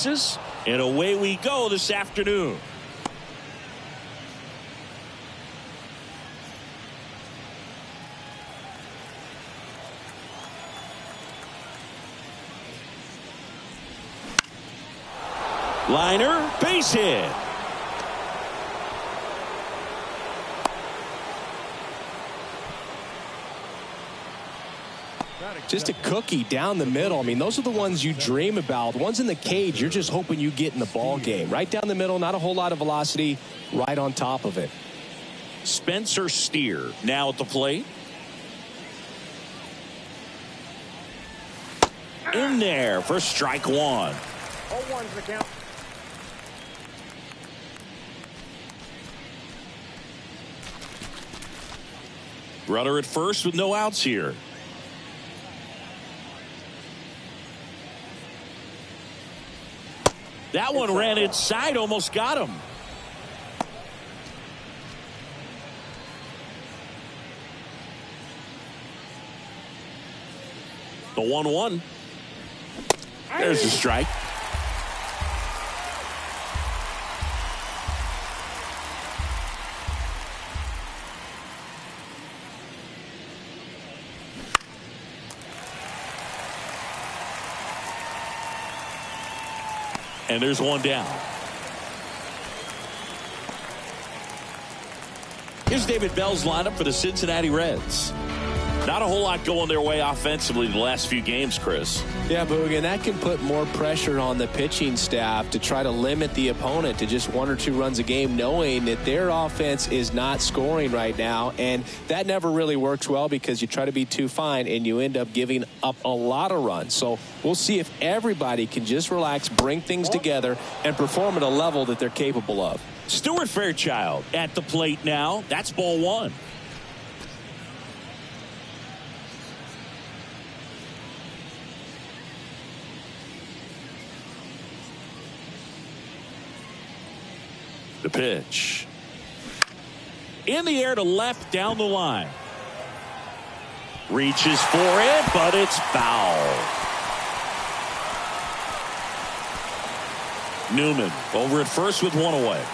And away we go this afternoon. Liner, base hit. Just a cookie down the middle. I mean, those are the ones you dream about. The ones in the cage, you're just hoping you get in the ball game. Right down the middle, not a whole lot of velocity, right on top of it. Spencer Steer now at the plate. In there for strike one. 0-1's the count. Runner at first with no outs here. That one ran inside, almost got him. The 1-1. There's the strike. And there's one down. Here's David Bell's lineup for the Cincinnati Reds. Not a whole lot going their way offensively the last few games, Chris. Yeah, Boog, and that can put more pressure on the pitching staff to try to limit the opponent to just 1 or 2 runs a game, knowing that their offense is not scoring right now. And that never really works well because you try to be too fine and you end up giving up a lot of runs. So we'll see if everybody can just relax, bring things together, and perform at a level that they're capable of. Stuart Fairchild at the plate now. That's ball one. The pitch. In the air to left down the line. Reaches for it, but it's foul. Newman over at first with one away.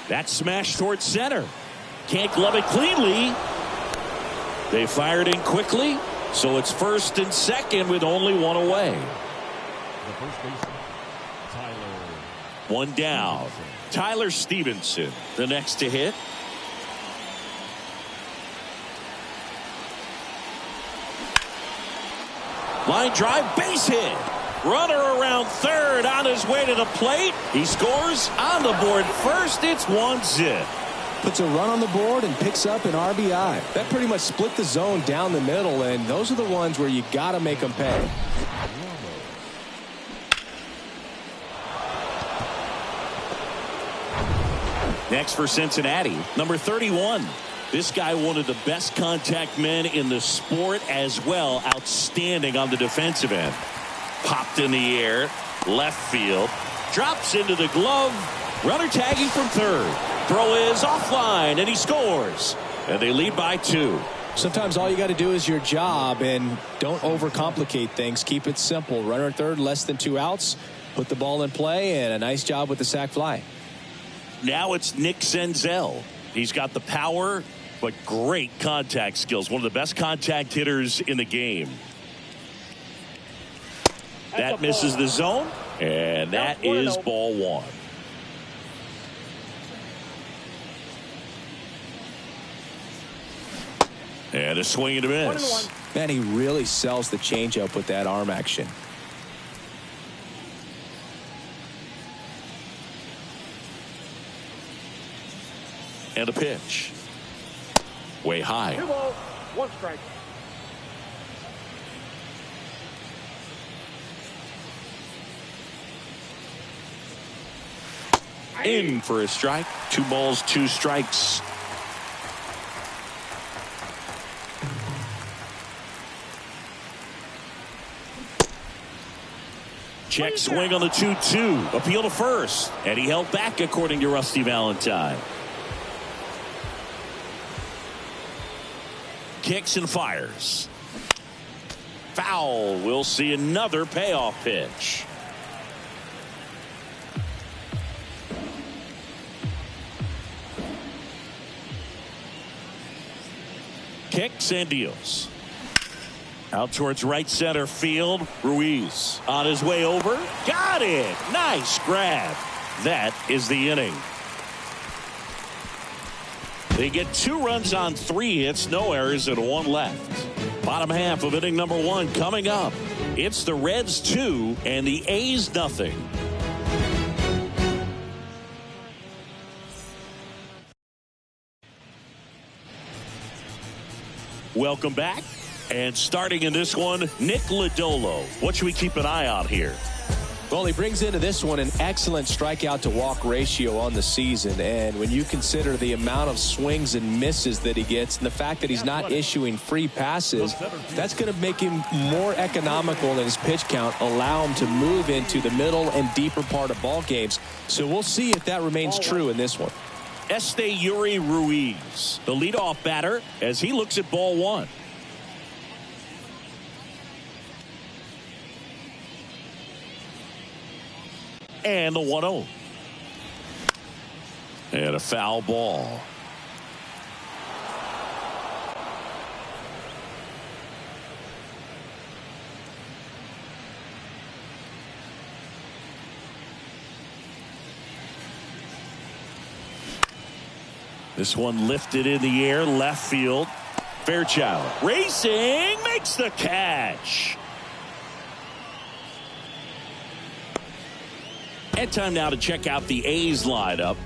That smash towards center. Can't glove it cleanly. They fired in quickly. So it's first and second with only one away. The first baseman, Tyler. One down. Tyler Stevenson, the next to hit. Line drive, base hit. Runner around third on his way to the plate. He scores on the board first. It's 1-0. Puts a run on the board and picks up an RBI. That pretty much split the zone down the middle, and those are the ones where you got to make them pay. Next for Cincinnati, number 31. This guy, one of the best contact men in the sport as well. Outstanding on the defensive end. Popped in the air, left field, drops into the glove. Runner tagging from third. Throw is offline, and he scores. And they lead by 2. Sometimes all you got to do is your job, and don't overcomplicate things. Keep it simple. Runner at third, less than 2 outs. Put the ball in play, and a nice job with the sac fly. Now it's Nick Senzel. He's got the power, but great contact skills. One of the best contact hitters in the game. That misses the zone, and that is ball one. And a swing and a miss. Man, he really sells the changeup with that arm action. And a pitch. Way high. 2 balls, 1 strike. In for a strike. 2 balls, 2 strikes. Check swing on the 2-2. Appeal to first. And he held back, according to Rusty Valentine. kicks and fires. Foul. We'll see another payoff pitch. Kicks and deals. Out towards right center field. Ruiz on his way over. Got it. Nice grab. That is the inning. They get 2 runs on 3 hits, no errors, and 1 left. Bottom half of inning number 1 coming up. It's the Reds 2 and the A's nothing. Welcome back. And starting in this one, Nick Lodolo. What should we keep an eye on here? Well, he brings into this one an excellent strikeout to walk ratio on the season. And when you consider the amount of swings and misses that he gets and the fact that he's not issuing free passes, that's going to make him more economical in his pitch count, allow him to move into the middle and deeper part of ball games. So we'll see if that remains true in this one. Yuri Ruiz, the leadoff batter, as he looks at ball 1. And the 1-0. And a foul ball. This one lifted in the air, left field. Fairchild racing, makes the catch. And time now to check out the A's lineup.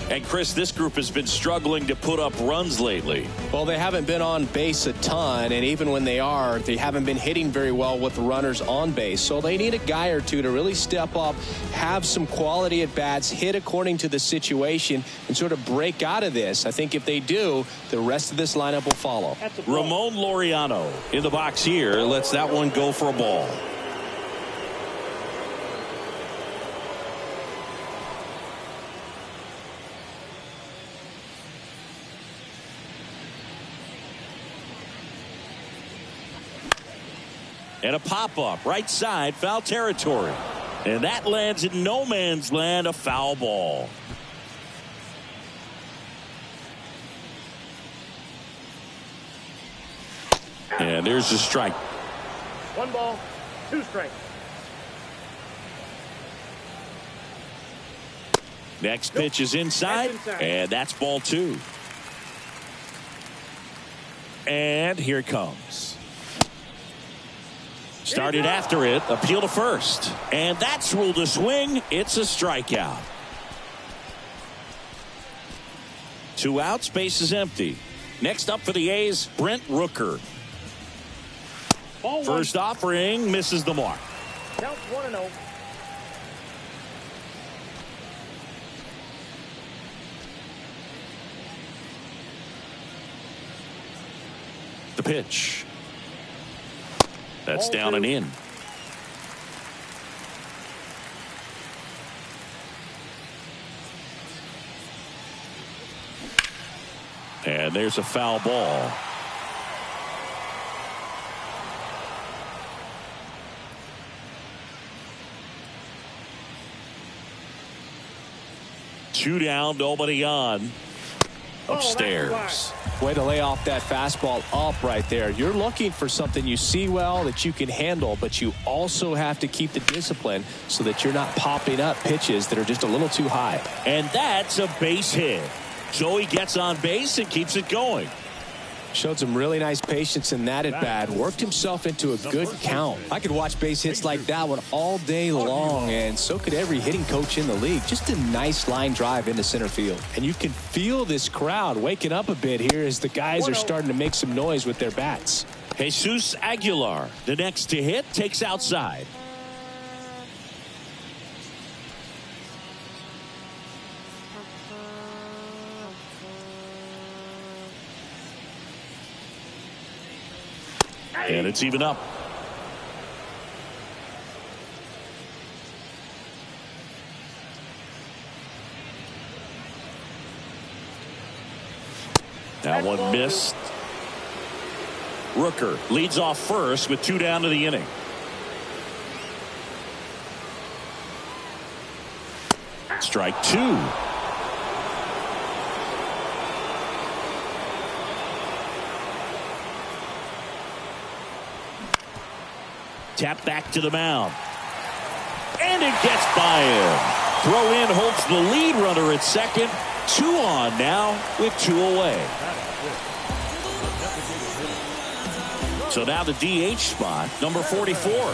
And Chris, this group has been struggling to put up runs lately. Well, they haven't been on base a ton, and even when they are, they haven't been hitting very well with the runners on base. So they need a guy or two to really step up, have some quality at bats, hit according to the situation, and sort of break out of this. I think if they do, the rest of this lineup will follow. Ramon Laureano in the box here lets that one go for a ball. And a pop-up, right side, foul territory. And that lands in no man's land, a foul ball. And there's a strike. 1 ball, 2 strikes. Next pitch is inside, and that's ball 2. And here it comes. Started after it, appeal to first. And that's ruled a swing. It's a strikeout. 2 outs, base is empty. Next up for the A's, Brent Rooker. First offering, misses the mark. Count 1-0. The pitch. That's down and in. And there's a foul ball. Two down, nobody on. Upstairs. Way to lay off that fastball up right there. You're looking for something you see well that you can handle, but you also have to keep the discipline so that you're not popping up pitches that are just a little too high. And that's a base hit. So he gets on base and keeps it going. Showed some really nice patience in that at bat. Worked himself into a good count. I could watch base hits like that one all day long, and so could every hitting coach in the league. Just a nice line drive into center field. And you can feel this crowd waking up a bit here as the guys are starting to make some noise with their bats. Jesus Aguilar, the next to hit, takes outside. And it's even up. That one missed. Rooker leads off first with 2 down to the inning. Strike 2. Tap back to the mound. And it gets by him. Throw in holds the lead runner at second. 2 on now with 2 away. So now the DH spot, number 44.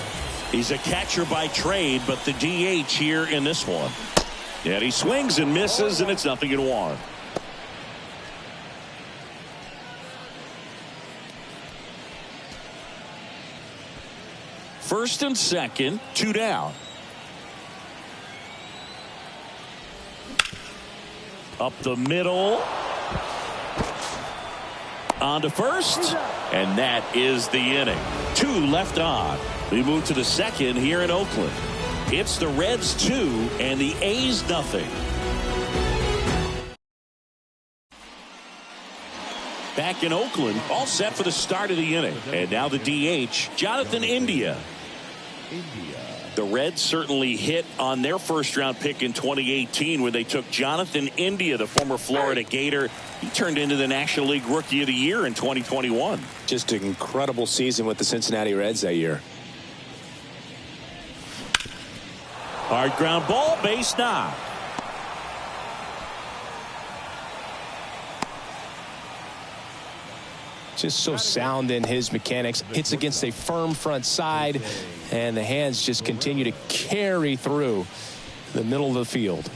He's a catcher by trade, but the DH here in this one. And he swings and misses, and it's 0-1. First and second, 2 down. Up the middle. On to first. And that is the inning. 2 left on. We move to the second here in Oakland. It's the Reds 2 and the A's 0. Back in Oakland, all set for the start of the inning. And now the DH, Jonathan India. The Reds certainly hit on their first-round pick in 2018 when they took Jonathan India, the former Florida Gator. He turned into the National League Rookie of the Year in 2021. Just an incredible season with the Cincinnati Reds that year. Hard ground ball, base knock. Just so sound in his mechanics. Hits against a firm front side, and the hands just continue to carry through the middle of the field.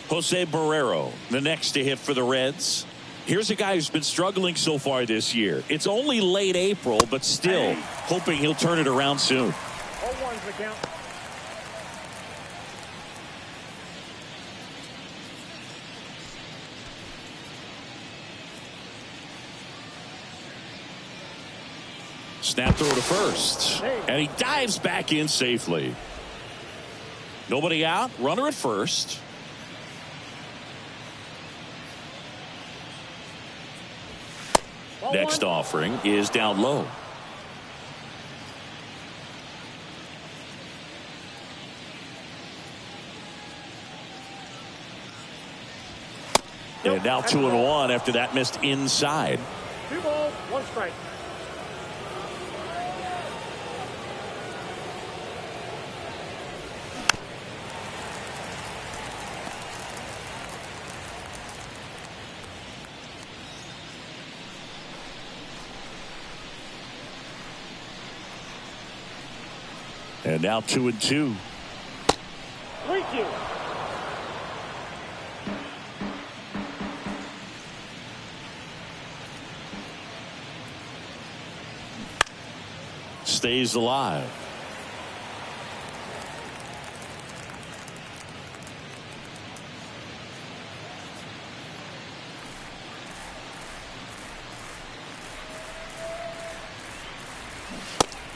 Jose Barrero, the next to hit for the Reds. Here's a guy who's been struggling so far this year. It's only late April, but still hoping he'll turn it around soon. 0-1's the count. Snap throw to first. And he dives back in safely. Nobody out. Runner at first. Next offering is down low. And now 2-1 after that missed inside. 2 balls, 1 strike. And now 2-2. 3-2. Stays alive.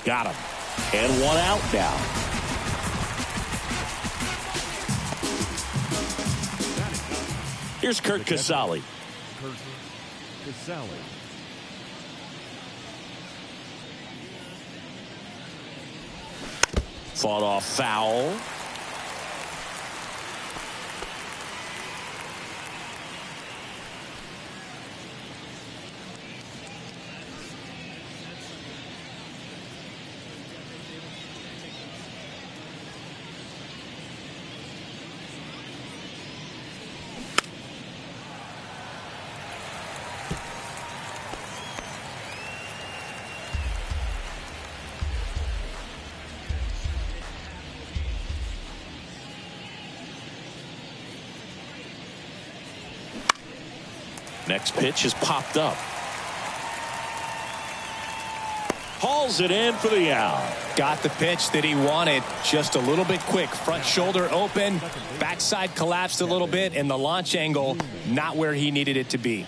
Got him. And 1 out now. Here's Kurt Casale. Fought off foul. Next pitch is popped up. Hauls it in for the out. Got the pitch that he wanted, just a little bit quick. Front shoulder open, backside collapsed a little bit, and the launch angle not where he needed it to be.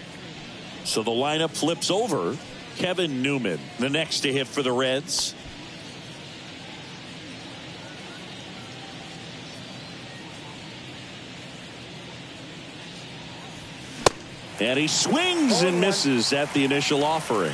So the lineup flips over. Kevin Newman, the next to hit for the Reds. And he swings and misses at the initial offering.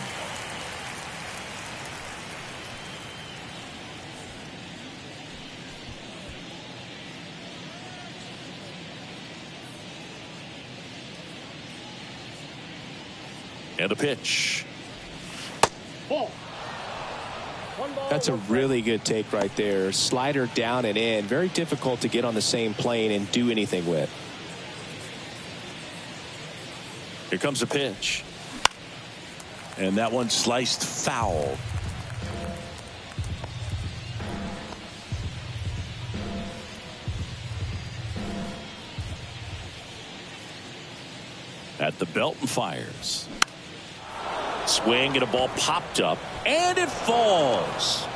And a pitch. Ball. That's a really good take right there. Slider down and in. Very difficult to get on the same plane and do anything with. Here comes a pitch. And that one sliced foul. At the belt and fires. Swing and a ball popped up. And it falls.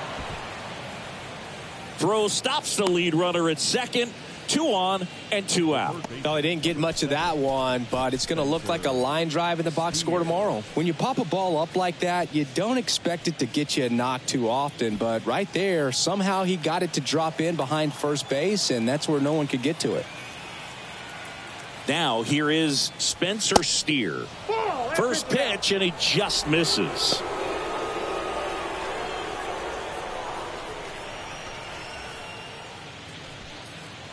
Throw stops the lead runner at second. 2 on and 2 out. Well, I didn't get much of that one, but it's going to look like a line drive in the box score tomorrow. When you pop a ball up like that, you don't expect it to get you a knock too often, but right there, somehow he got it to drop in behind first base, and that's where no one could get to it. Now here is Spencer Steer. First pitch, and he just misses.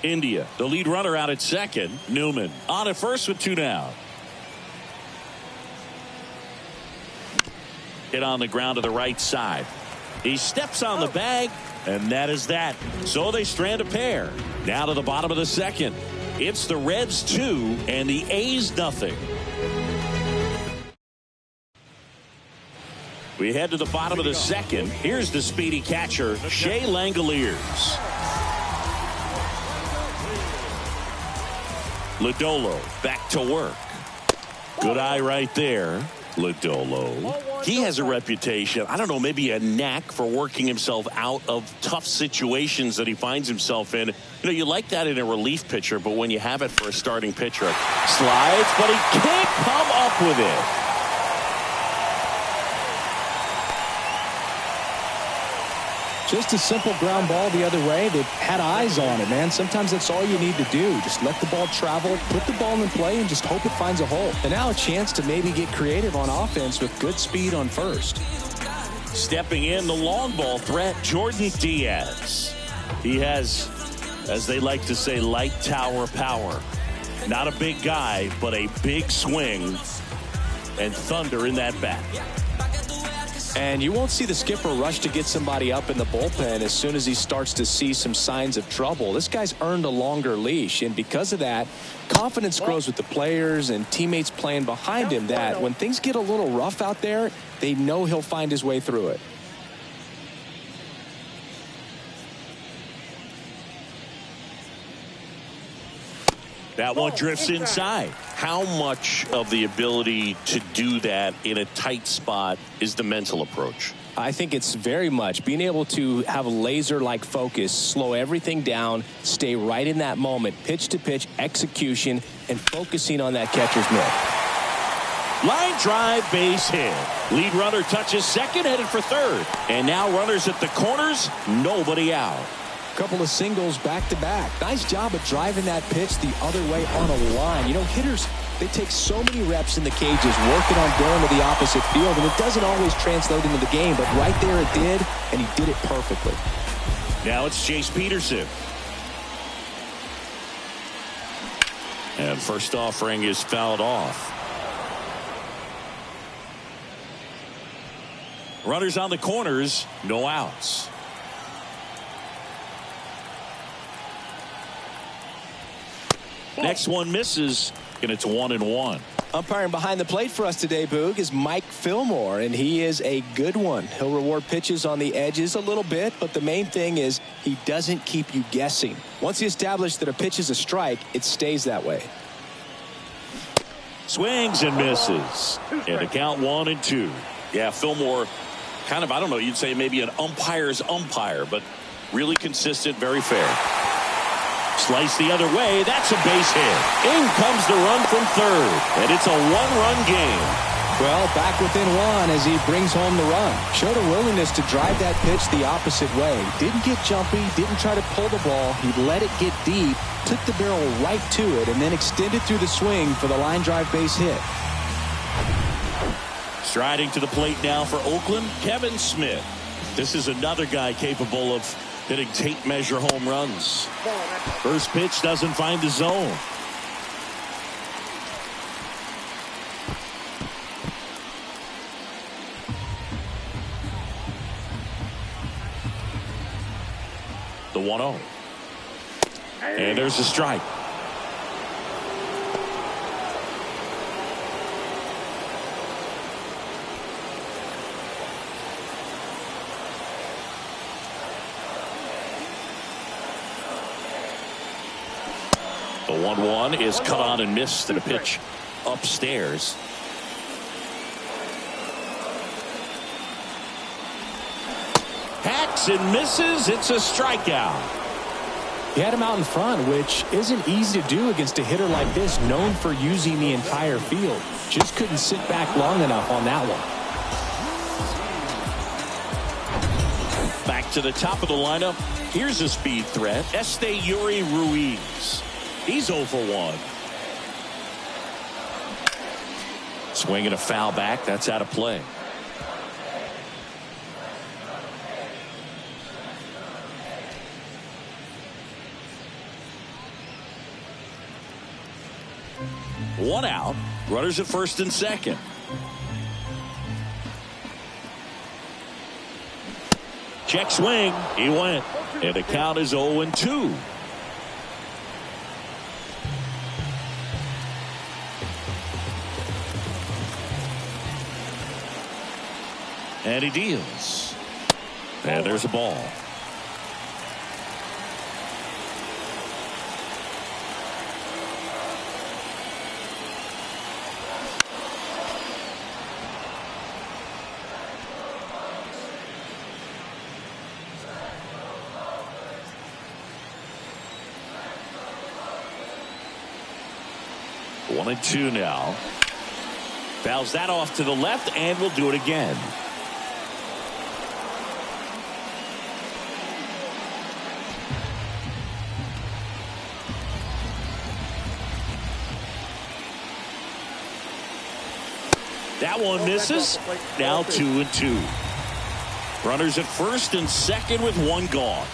India, the lead runner out at second. Newman on at first with 2 down. Hit on the ground to the right side. He steps on the bag, and that is that. So they strand a pair. Now to the bottom of the second. It's the Reds 2 and the A's nothing. We head to the bottom of the second. Here's the speedy catcher, Shea Langoliers. Lodolo back to work. Good eye right there. Lodolo. He has a reputation, I don't know, maybe a knack for working himself out of tough situations that he finds himself in. You know, you like that in a relief pitcher, but when you have it for a starting pitcher, slides, but he can't come up with it. Just a simple ground ball the other way. They had eyes on it, man. Sometimes that's all you need to do. Just let the ball travel, put the ball in play, and just hope it finds a hole. And now a chance to maybe get creative on offense with good speed on first. Stepping in, the long ball threat, Jordan Diaz. He has, as they like to say, light tower power. Not a big guy, but a big swing and thunder in that bat. And you won't see the skipper rush to get somebody up in the bullpen as soon as he starts to see some signs of trouble. This guy's earned a longer leash, and because of that, confidence grows with the players and teammates playing behind him that when things get a little rough out there, they know he'll find his way through it. That one drifts inside. How much of the ability to do that in a tight spot is the mental approach? I think it's very much being able to have a laser-like focus, slow everything down, stay right in that moment, pitch-to-pitch execution, and focusing on that catcher's mitt. Line drive, base hit. Lead runner touches second, headed for third. And now runners at the corners, nobody out. Couple of singles back-to-back. Nice job of driving that pitch the other way on a line. You know, hitters, they take so many reps in the cages working on going to the opposite field, and it doesn't always translate into the game, but right there it did, and he did it perfectly. Now it's Chase Peterson. And first offering is fouled off. Runners on the corners, no outs. Next one misses, and it's 1-1. Umpiring behind the plate for us today, Boog, is Mike Fillmore, and he is a good one. He'll reward pitches on the edges a little bit, but the main thing is he doesn't keep you guessing. Once he established that a pitch is a strike, it stays that way. Swings and misses. And the count 1-2. Yeah, Fillmore, kind of, I don't know, you'd say maybe an umpire's umpire, but really consistent, very fair. Slice the other way. That's a base hit. In comes the run from third. And it's a one-run game. Well, back within one as he brings home the run. Showed a willingness to drive that pitch the opposite way. Didn't get jumpy. Didn't try to pull the ball. He let it get deep. Took the barrel right to it and then extended through the swing for the line drive base hit. Striding to the plate now for Oakland, Kevin Smith. This is another guy capable of hitting tape measure home runs. First pitch doesn't find the zone. The 1-0. And there's a strike. The 1-1 is cut on and missed to the pitch upstairs. Hacks and misses. It's a strikeout. He had him out in front, which isn't easy to do against a hitter like this, known for using the entire field. Just couldn't sit back long enough on that one. Back to the top of the lineup. Here's a speed threat. Yuri Ruiz. He's 0 for 1. Swinging a foul back. That's out of play. One out. Runners at first and second. Check swing. He went. And the count is 0-2. And he deals. And there's a ball. One and two now. Fouls that off to the left, and we'll do it again. That one misses. Now 2-2. Runners at first and second with one gone.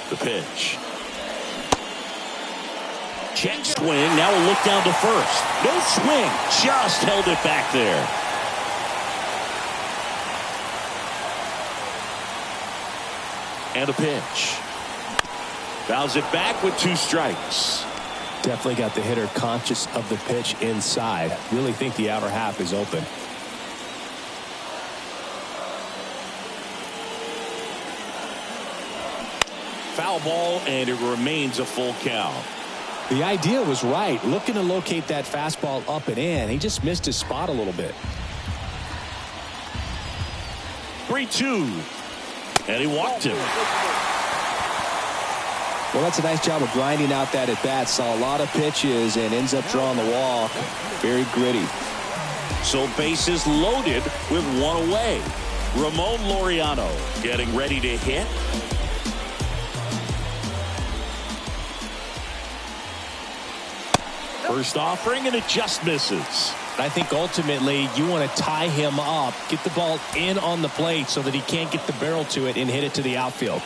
The pitch. Check swing. Now a look down to first. No swing. Just held it back there. And a pitch. Fouls it back with 2 strikes. Definitely got the hitter conscious of the pitch inside. Really think the outer half is open. Foul ball, and it remains a full count. The idea was right. Looking to locate that fastball up and in. He just missed his spot a little bit. 3-2. And he walked him. Well, that's a nice job of grinding out that at bat. Saw a lot of pitches and ends up drawing the walk. Very gritty. So bases loaded with one away. Ramon Laureano getting ready to hit. First offering, and it just misses. I think ultimately you want to tie him up, get the ball in on the plate so that he can't get the barrel to it and hit it to the outfield.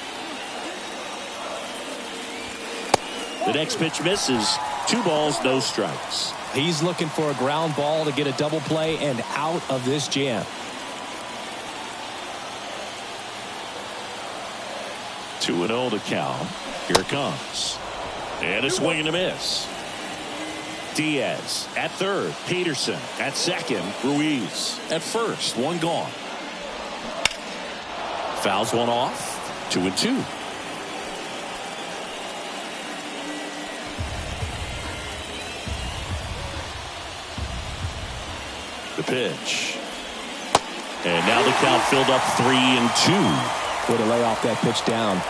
The next pitch misses. 2 balls, no strikes. He's looking for a ground ball to get a double play and out of this jam. 2-0 to count. Here it comes. And a swing and a miss. Diaz at third. Peterson at second. Ruiz at first. One gone. Fouls one off. 2-2. The pitch. And now the count filled up 3-2. Way to lay off that pitch down.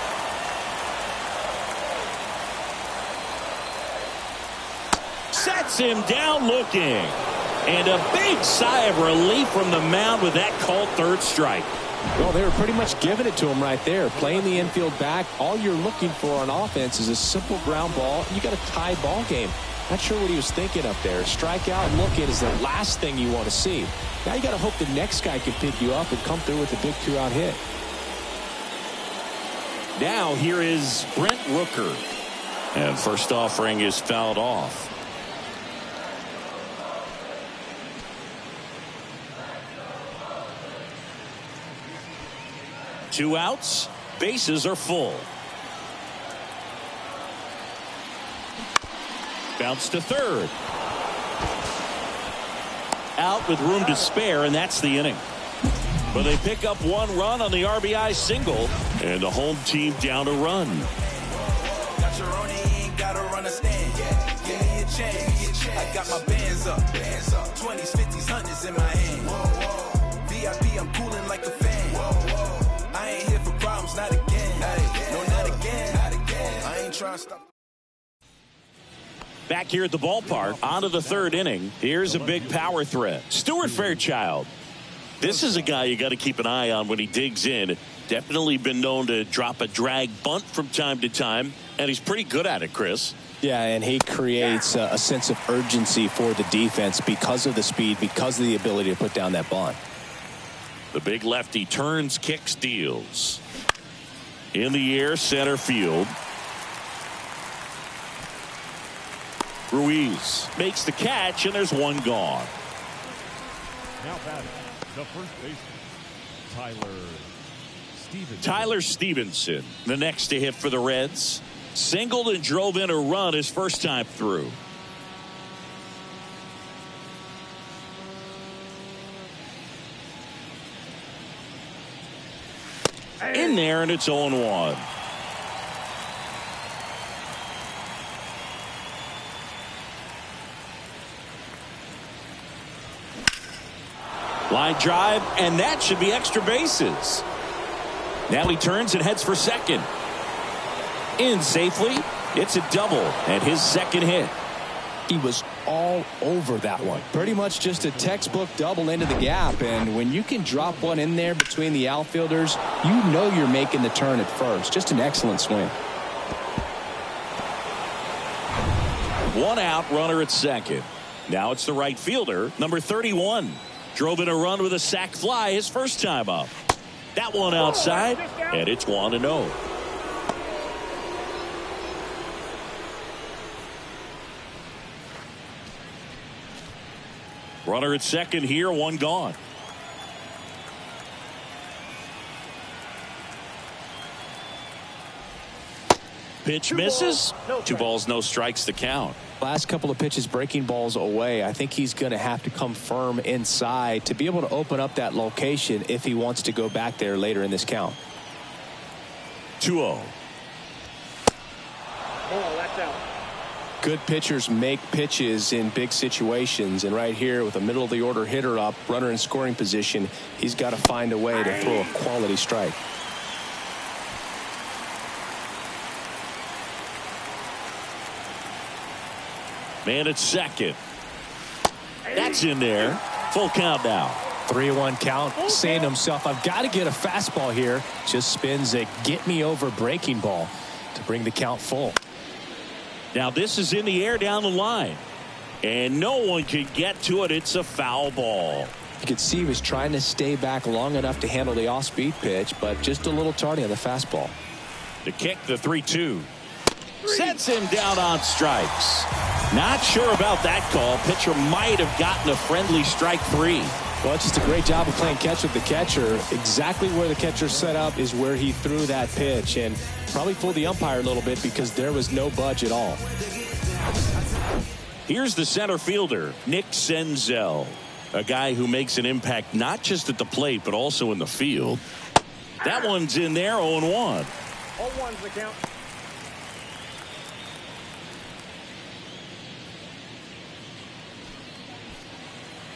Sets him down looking. And a big sigh of relief from the mound with that called third strike. Well, they were pretty much giving it to him right there. Playing the infield back. All you're looking for on offense is a simple ground ball. You got a tie ball game. Not sure what he was thinking up there. Strike out and look in is the last thing you want to see. Now you got to hope the next guy can pick you up and come through with a big 2-out hit. Now here is Brent Rooker. And first offering is fouled off. Two outs. Bases are full. Bounce to third. Out with room to spare, and that's the inning. But they pick up one run on the RBI single, and the home team down a run. Got your own, ain't gotta run a stand. Give me a chance. I got my bands up. 20s, 50s, 100s in my hand. VIP, I'm cooling like a fan. I ain't here for problems, not again. No, not again. I ain't trying to stop. Back here at the ballpark, on to the third inning. Here's a big power threat. Stuart Fairchild. This is a guy you got to keep an eye on when he digs in. Definitely been known to drop a drag bunt from time to time, and he's pretty good at it, Chris. Yeah, and he creates a sense of urgency for the defense because of the speed, because of the ability to put down that bunt. The big lefty turns, kicks, deals. In the air, center field. Ruiz makes the catch, and there's one gone. Now batting, the first baseman, Tyler Stevenson, the next to hit for the Reds. Singled and drove in a run his first time through. In there, and it's 0-1. Line drive, and that should be extra bases. Now he turns and heads for second. In safely. It's a double and his second hit. He was all over that one. Pretty much just a textbook double into the gap. And when you can drop one in there between the outfielders, you know you're making the turn at first. Just an excellent swing. One out, runner at second. Now it's the right fielder, number 31. Drove in a run with a sac fly his first time up. That one outside, and it's 1-0. Runner at second here, one gone. Pitch misses. 2 balls, no strikes to count. Last couple of pitches breaking balls away. I think he's going to have to come firm inside to be able to open up that location if he wants to go back there later in this count. 2-0. Oh, that's out. Good pitchers make pitches in big situations, and right here with a middle of the order hitter up, runner in scoring position, he's got to find a way to throw a quality strike. Man at second. That's in there. Full count now. 3-1 count, saying to himself, I've got to get a fastball here. Just spins a get me over breaking ball to bring the count full. Now this is in the air down the line, and no one can get to it. It's a foul ball. You could see he was trying to stay back long enough to handle the off-speed pitch, but just a little tardy on the fastball. The kick, the 3-2. Sets him down on strikes. Not sure about that call. Pitcher might have gotten a friendly strike 3. Well, it's just a great job of playing catch with the catcher. Exactly where the catcher set up is where he threw that pitch, and probably fooled the umpire a little bit because there was no budge at all. Here's the center fielder, Nick Senzel, a guy who makes an impact not just at the plate but also in the field. That one's in there, 0-1. 0-1's the count.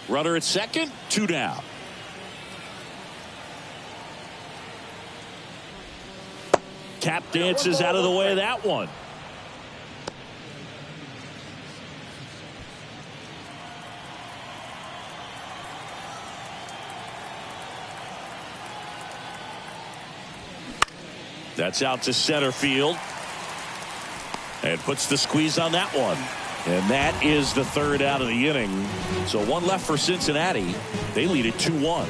Runner at second, 2 down. Tap dances out of the way of that one. That's out to center field. And puts the squeeze on that one. And that is the third out of the inning. So one left for Cincinnati. They lead it 2-1.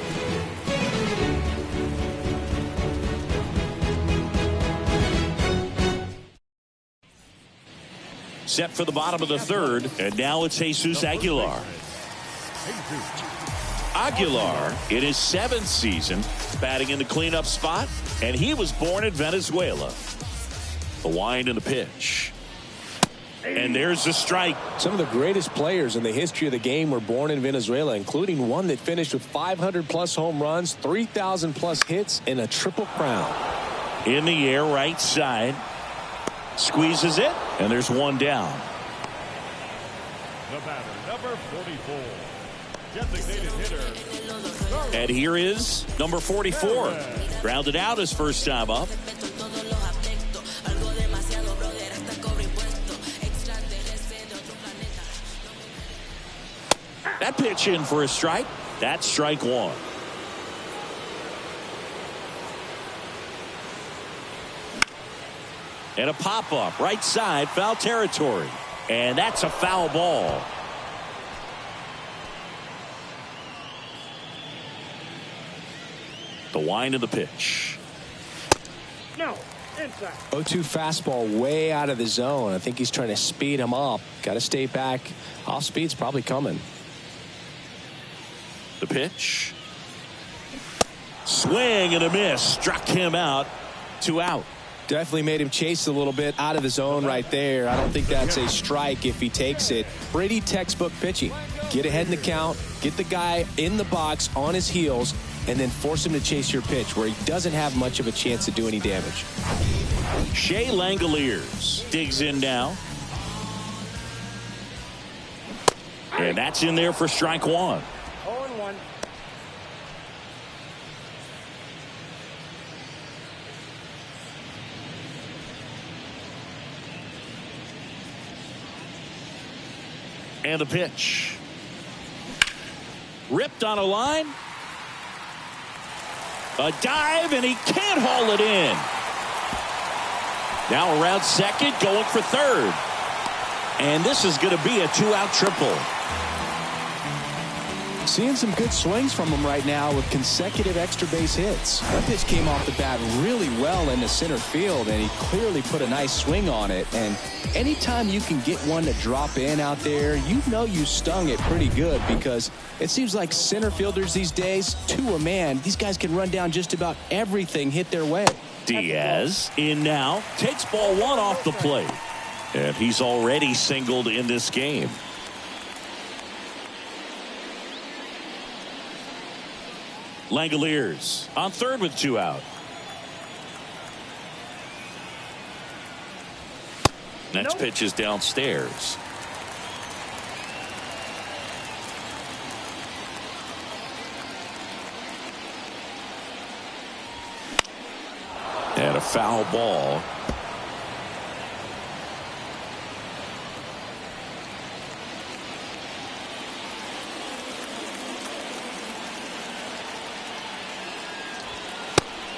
Set for the bottom of the third, and now it's Jesus Aguilar. Aguilar in his 7th season batting in the cleanup spot, and he was born in Venezuela. The wind and the pitch. And there's the strike. Some of the greatest players in the history of the game were born in Venezuela, including one that finished with 500-plus home runs, 3,000-plus hits, and a triple crown. In the air, right side. Squeezes it, and there's one down. The batter, number 44. Designated hitter. And here is number 44. Grounded out his first time up. That pitch in for a strike. That's strike one. And a pop-up, right side, foul territory. And that's a foul ball. The wind of the pitch. No, inside. 0-2 fastball way out of the zone. I think he's trying to speed him up. Got to stay back. Off speed's probably coming. The pitch. Swing and a miss. Struck him out. 2 out. Definitely made him chase a little bit out of the zone right there. I don't think that's a strike if he takes it. Pretty textbook pitching. Get ahead in the count, get the guy in the box on his heels, and then force him to chase your pitch where he doesn't have much of a chance to do any damage. Shea Langoliers digs in now. And that's in there for strike one. 0-1. And the pitch. Ripped on a line. A dive, and he can't haul it in. Now around second, going for third. And this is going to be a 2-out triple. Seeing some good swings from him right now with consecutive extra base hits. That pitch came off the bat really well into center field, and he clearly put a nice swing on it. And anytime you can get one to drop in out there, you know you stung it pretty good, because it seems like center fielders these days, to a man, these guys can run down just about everything hit their way. Diaz in now, takes ball one off the plate. And he's already singled in this game. Langoliers on third with 2 out. Next pitch is downstairs. And a foul ball.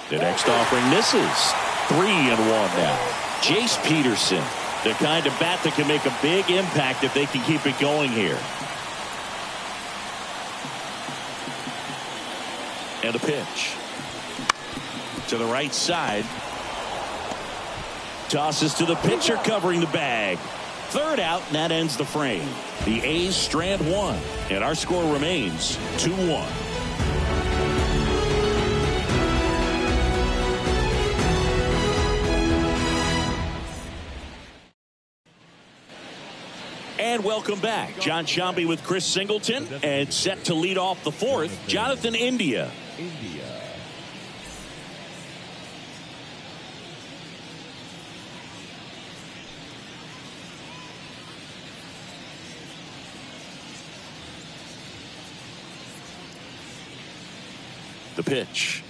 The next offering misses. 3-1 now. Jace Peterson, the kind of bat that can make a big impact if they can keep it going here. And a pitch. To the right side. Tosses to the pitcher covering the bag. 3rd out, and that ends the frame. The A's strand 1, and our score remains 2-1. And welcome back. John Shambi with Chris Singleton, and set to lead off the 4th, Jonathan India. The pitch.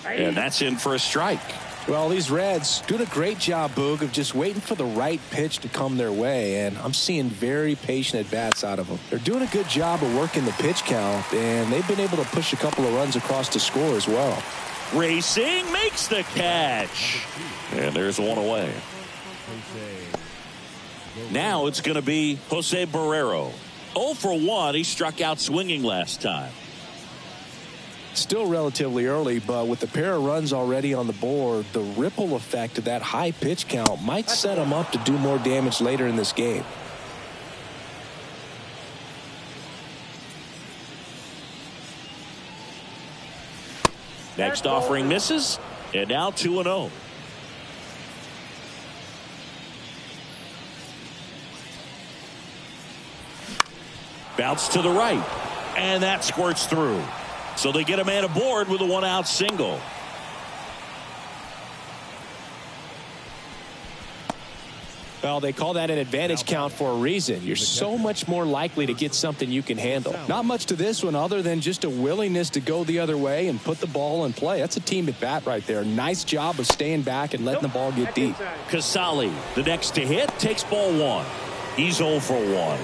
And that's in for a strike. Well, these Reds doing a great job, Boog, of just waiting for the right pitch to come their way, and I'm seeing very patient at-bats out of them. They're doing a good job of working the pitch count, and they've been able to push a couple of runs across to score as well. Racing, makes the catch. And there's one away. Now it's going to be Jose Barrero. 0 for 1. He struck out swinging last time. Still relatively early, but with the pair of runs already on the board, the ripple effect of that high pitch count might set him up to do more damage later in this game. Next offering misses, and now 2-0. Bounce to the right, and that squirts through. So they get a man aboard with a one-out single. Well, they call that an advantage count for a reason. You're so much more likely to get something you can handle. Not much to this one other than just a willingness to go the other way and put the ball in play. That's a team at bat right there. Nice job of staying back and letting the ball get deep. Casali, the next to hit, takes ball one. He's 0 for 1.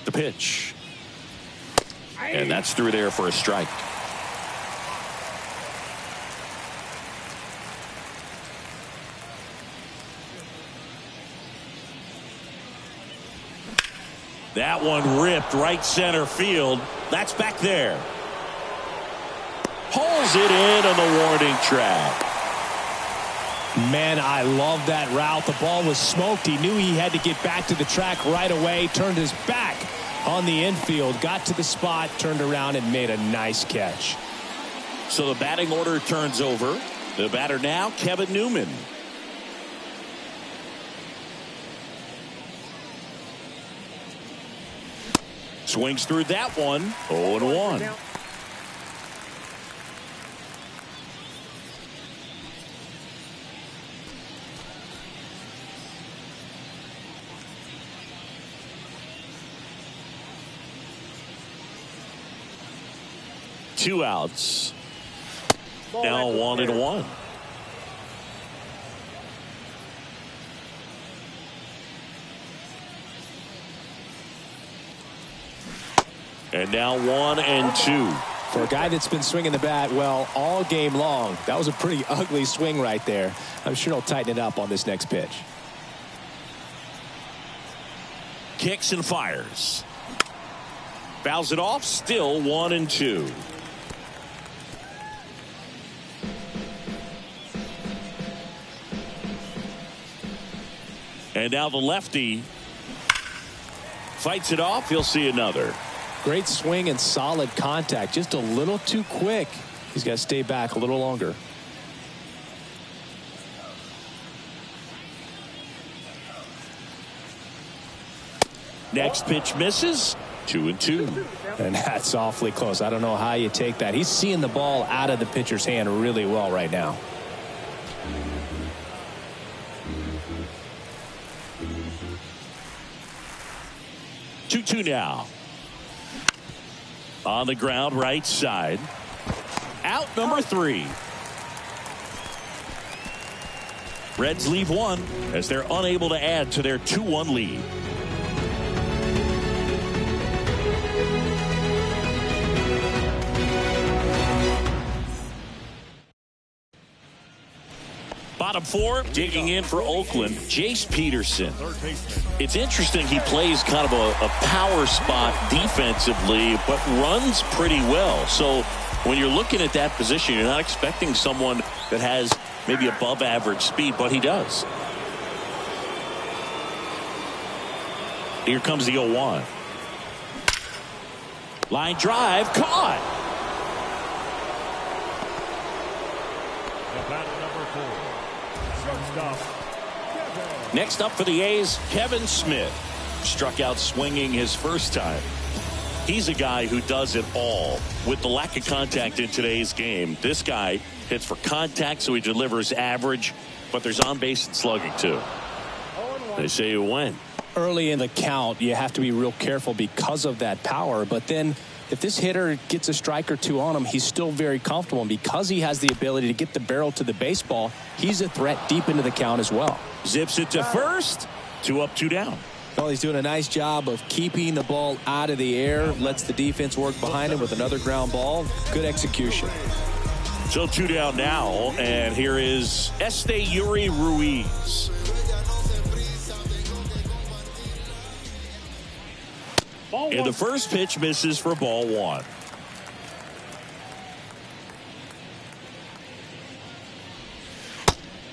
The pitch. And that's through there for a strike. That one ripped right center field. That's back there. Pulls it in on the warning track. Man, I love that route. The ball was smoked. He knew he had to get back to the track right away. Turned his back on the infield. Got to the spot, turned around, and made a nice catch. So the batting order turns over. The batter now, Kevin Newman. Swings through that one. 0-1. 2 outs. Now 1-1. And now 1-2. For a guy that's been swinging the bat well all game long, that was a pretty ugly swing right there. I'm sure he'll tighten it up on this next pitch. Kicks and fires. Fouls it off. Still 1-2. And now the lefty fights it off. He'll see another. Great swing and solid contact. Just a little too quick. He's got to stay back a little longer. Next pitch misses. 2-2. And that's awfully close. I don't know how you take that. He's seeing the ball out of the pitcher's hand really well right now. Two now. On the ground, right side. Out number 3. Reds leave 1 as they're unable to add to their 2-1 lead. Bottom 4, digging in for Oakland, Jace Peterson. It's interesting, he plays kind of a power spot defensively, but runs pretty well. So when you're looking at that position, you're not expecting someone that has maybe above average speed, but he does. Here comes the 0-1. Line drive, caught. Next up for the A's, Kevin Smith. Struck out swinging his first time. He's a guy who does it all. With the lack of contact in today's game, this guy hits for contact, so he delivers average, but there's on base and slugging too. They say you win. Early in the count, you have to be real careful because of that power, but then if this hitter gets a strike or two on him, he's still very comfortable. And because he has the ability to get the barrel to the baseball, he's a threat deep into the count as well. Zips it to first. 2 up, 2 down. Well, he's doing a nice job of keeping the ball out of the air. Lets the defense work behind him with another ground ball. Good execution. So 2 down now, and here is Yuri Ruiz. And the first pitch misses for ball 1.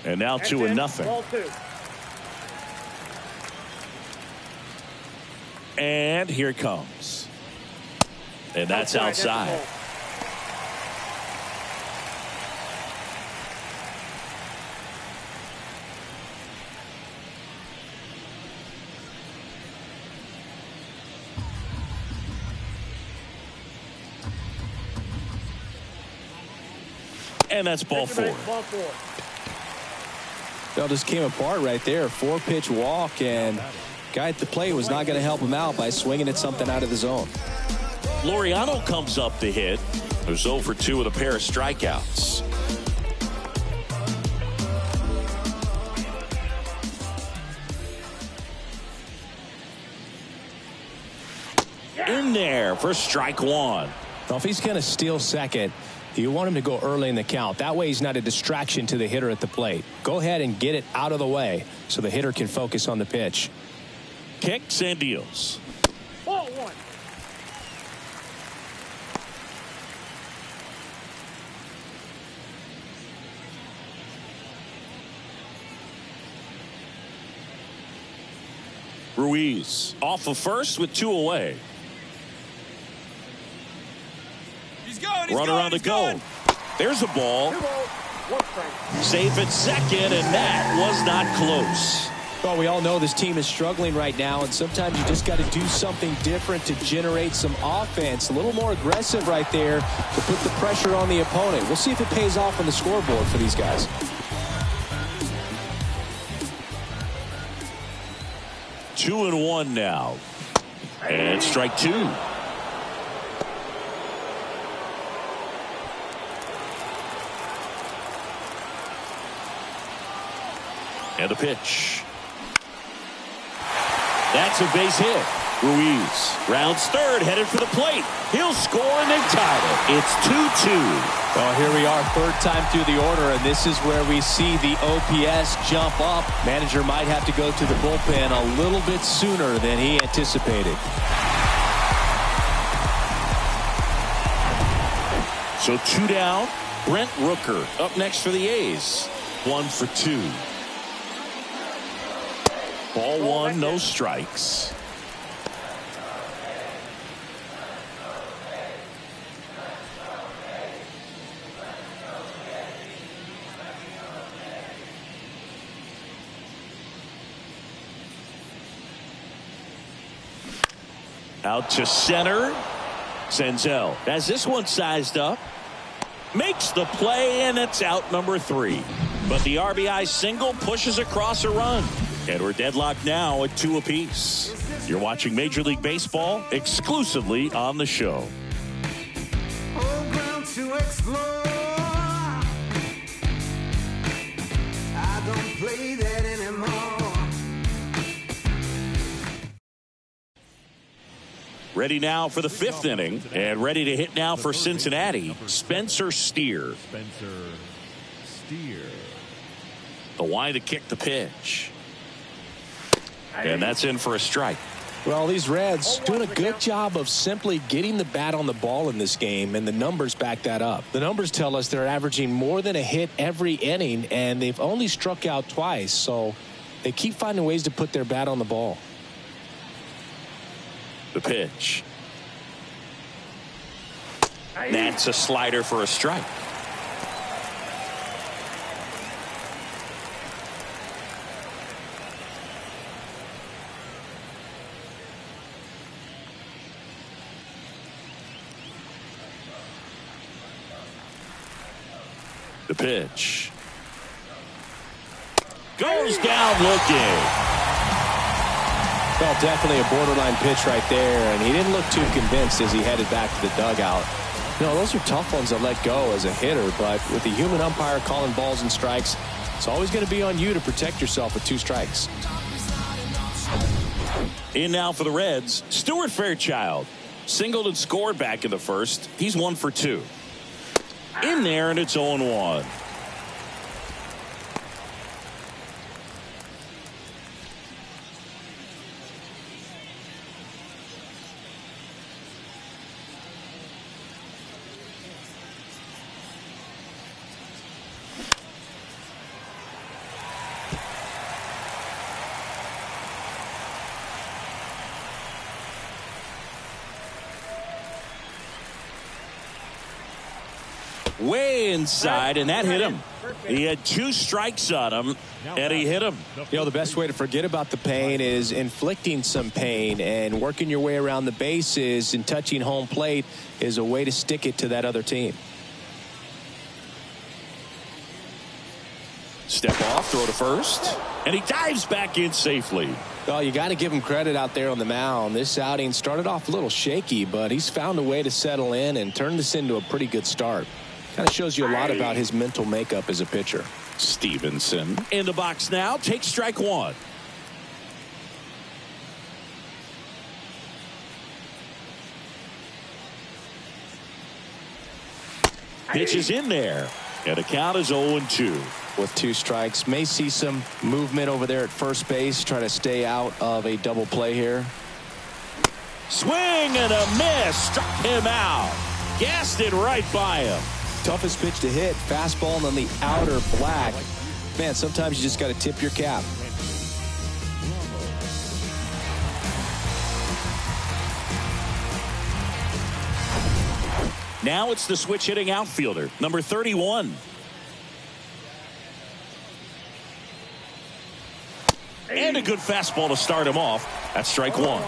And now 2-0. Ball 2. And here it comes. And that's outside. And that's ball 4. Well, just came apart right there. 4-pitch walk, and guy at the plate was not going to help him out by swinging at something out of the zone. Laureano comes up to hit. There's 0 for 2 with a pair of strikeouts. In there for strike 1. Well, if he's going to steal second, you want him to go early in the count. That way he's not a distraction to the hitter at the plate. Go ahead and get it out of the way so the hitter can focus on the pitch. Kicks and deals. Ball 1. Ruiz off of first with 2 away. Runner on the go. There's a ball. Safe at second, and that was not close. Well, we all know this team is struggling right now, and sometimes you just got to do something different to generate some offense. A little more aggressive right there to put the pressure on the opponent. We'll see if it pays off on the scoreboard for these guys. Two and 1 now. And strike 2. And a pitch. That's a base hit. Ruiz rounds third, headed for the plate. He'll score, and they've tied it. It's 2-2. Well, here we are, third time through the order, and this is where we see the OPS jump up. Manager might have to go to the bullpen a little bit sooner than he anticipated. So 2 down. Brent Rooker up next for the A's. 1 for 2. Ball 1, no strikes. Out to center. Senzel has this one sized up. Makes the play, and it's out number 3. But the RBI single pushes across a run. And we're deadlocked now at 2 apiece. You're watching Major League Baseball exclusively on the show. Ground to explore. I don't play that anymore. Ready now for the 5th inning, and ready to hit now for Cincinnati, Spencer Steer. The line to kick the pitch. And that's in for a strike. Well, these Reds doing a good job of simply getting the bat on the ball in this game, and the numbers back that up. The numbers tell us they're averaging more than a hit every inning, and they've only struck out twice, so they keep finding ways to put their bat on the ball. The pitch. That's a slider for a strike. The pitch. Goes down looking. Well, definitely a borderline pitch right there, and he didn't look too convinced as he headed back to the dugout. You know, those are tough ones to let go as a hitter, but with the human umpire calling balls and strikes, it's always going to be on you to protect yourself with 2 strikes. In now for the Reds, Stuart Fairchild. Singled and scored back in the first. He's 1 for 2. in there, and it's 0-1. Way inside, and that hit him. He had 2 strikes on him, and he hit him. You know, the best way to forget about the pain is inflicting some pain, and working your way around the bases and touching home plate is a way to stick it to that other team. Step off, throw to first, and he dives back in safely. Well, you got to give him credit out there on the mound. This outing started off a little shaky, but he's found a way to settle in and turn this into a pretty good start. Kind of shows you a lot about his mental makeup as a pitcher. Stevenson in the box now. Takes strike 1. Pitch is in there, and the count is 0-2. With 2 strikes, may see some movement over there at first base, trying to stay out of a double play here. Swing and a miss. Struck him out. Gassed it right by him. Toughest pitch to hit, fastball on the outer black. Man, sometimes you just got to tip your cap. Now it's the switch hitting outfielder, number 31. And a good fastball to start him off. That's strike 1.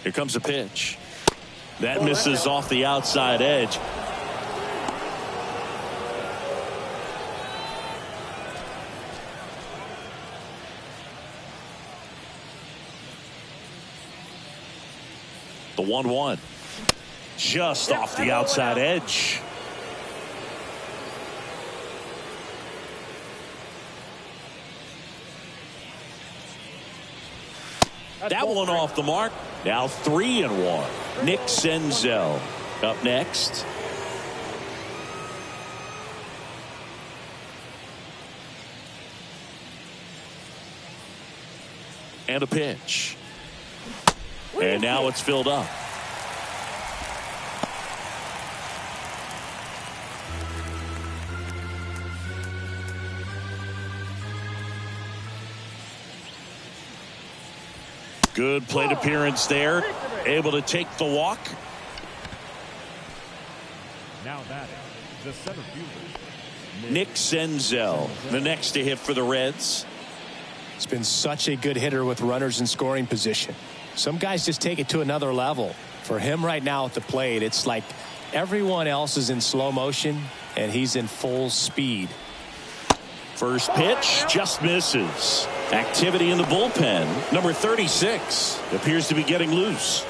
Here comes a pitch. That misses off the outside edge. The 1-1. Just off the outside edge. That one off the mark. Now 3-1. Nick Senzel up next. And a pitch. And now it's filled up. Good plate appearance there. Able to take the walk. Now batting, the center fielder, Nick Senzel, the next to hit for the Reds. He's been such a good hitter with runners in scoring position. Some guys just take it to another level. For him right now at the plate, it's like everyone else is in slow motion and he's in full speed. First pitch just misses. Activity in the bullpen. Number 36 appears to be getting loose.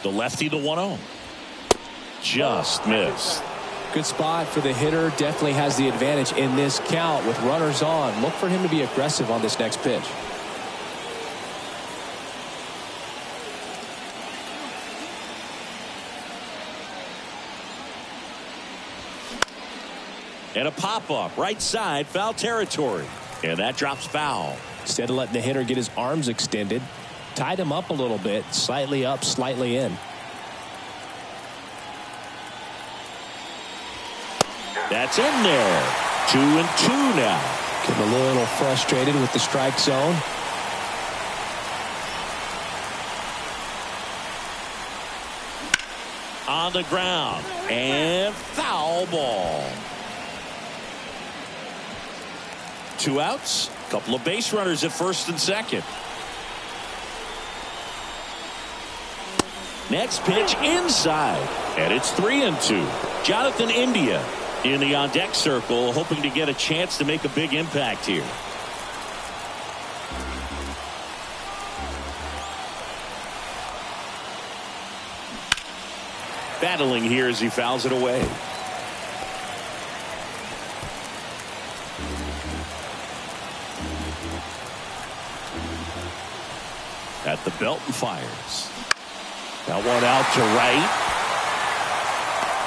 The lefty, the 1-0. Just missed. Good spot for the hitter. Definitely has the advantage in this count with runners on. Look for him to be aggressive on this next pitch. And a pop-up right side, foul territory. And that drops foul. Instead of letting the hitter get his arms extended, tied him up a little bit, slightly up, slightly in. That's in there. 2-2 now. Getting a little frustrated with the strike zone. On the ground. And foul ball. 2 outs. Couple of base runners at first and second. Next pitch inside. And it's 3-2. Jonathan India in the on-deck circle, hoping to get a chance to make a big impact here. battling here as he fouls it away. At the belt and fires. That one out to right.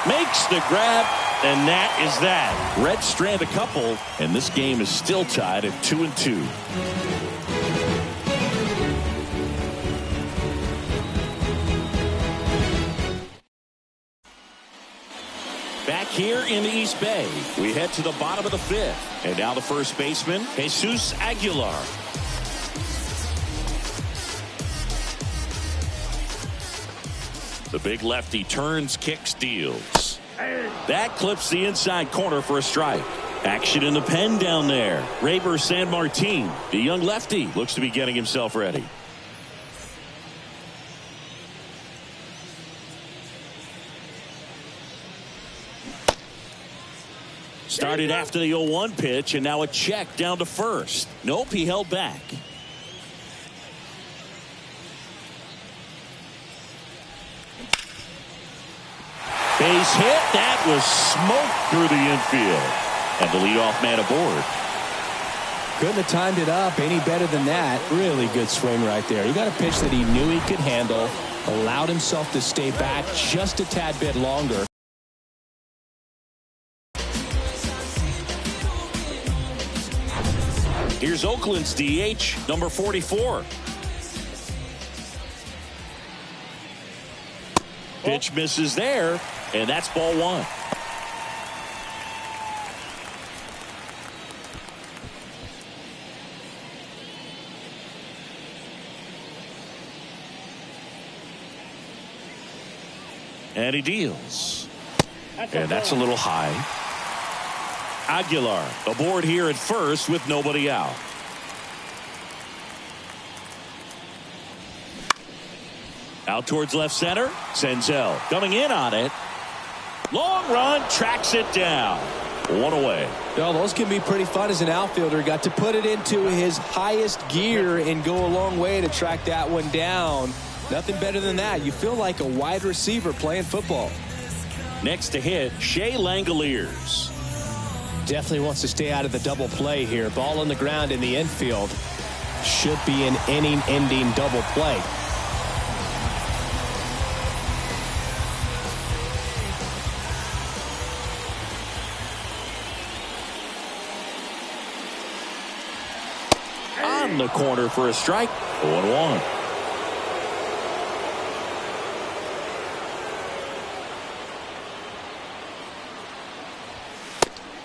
Makes the grab, and that is that. Red strand a couple, and this game is still tied at 2-2. Back here in the East Bay, we head to the bottom of the fifth. And now the first baseman, Jesus Aguilar. The big lefty turns, kicks, deals. That clips the inside corner for a strike. Action in the pen down there. Rayber San Martin, the young lefty, looks to be getting himself ready. Started after the 0-1 pitch, and now a check down to first. Nope, he held back. Base hit. That was smoked through the infield. And the leadoff man aboard. Couldn't have timed it up any better than that. Really good swing right there. He got a pitch that he knew he could handle. Allowed himself to stay back just a tad bit longer. Here's Oakland's DH, number 44. Pitch misses there, and that's ball one. And he deals. And that's a little high. Aguilar aboard here at first with nobody out. Out towards left center. Senzel coming in on it. Long run, tracks it down. One away. Well, those can be pretty fun as an outfielder. Got to put it into his highest gear and go a long way to track that one down. Nothing better than that. You feel like a wide receiver playing football. Next to hit, Shea Langoliers. Definitely wants to stay out of the double play here. Ball on the ground in the infield. Should be an inning-ending double play. On the corner for a strike. 0-1.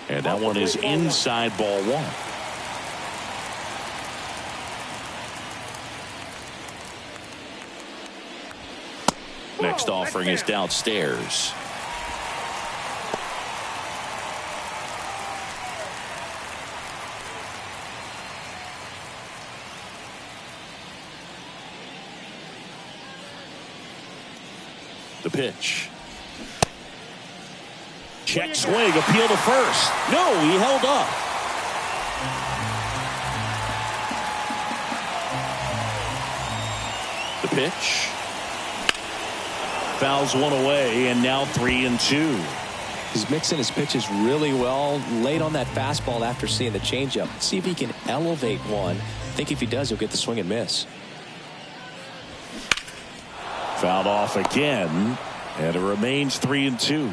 And that one is inside ball one. Next offering is downstairs. The pitch. Check swing, appeal to first. No, he held up. The pitch. Fouls one away, and now 3-2. He's mixing his pitches really well. Late on that fastball after seeing the changeup. See if he can elevate one. I think if he does, he'll get the swing and miss. Fouled off again, and it remains 3-2.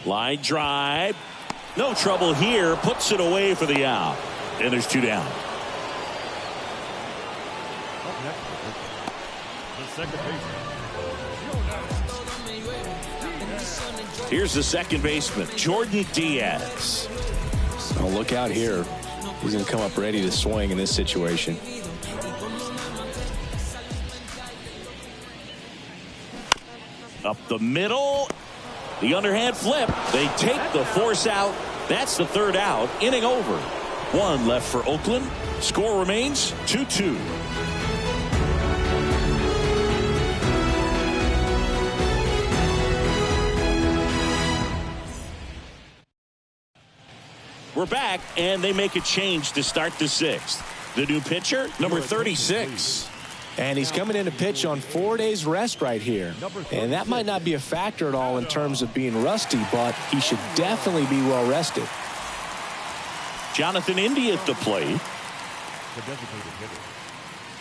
Line drive. No trouble here. Puts it away for the out. And there's two down. Up next, the second baseman. Here's the second baseman, Jordan Diaz. Oh, look out here. He's going to come up ready to swing in this situation. Up the middle. The underhand flip. They take the force out. That's the third out. Inning over. One left for Oakland. Score remains 2-2. We're back, and they make a change to start the sixth. The new pitcher, number 36. And he's coming in to pitch on 4 days rest right here. And that might not be a factor at all in terms of being rusty, but he should definitely be well rested. Jonathan India at the plate. The designated hitter,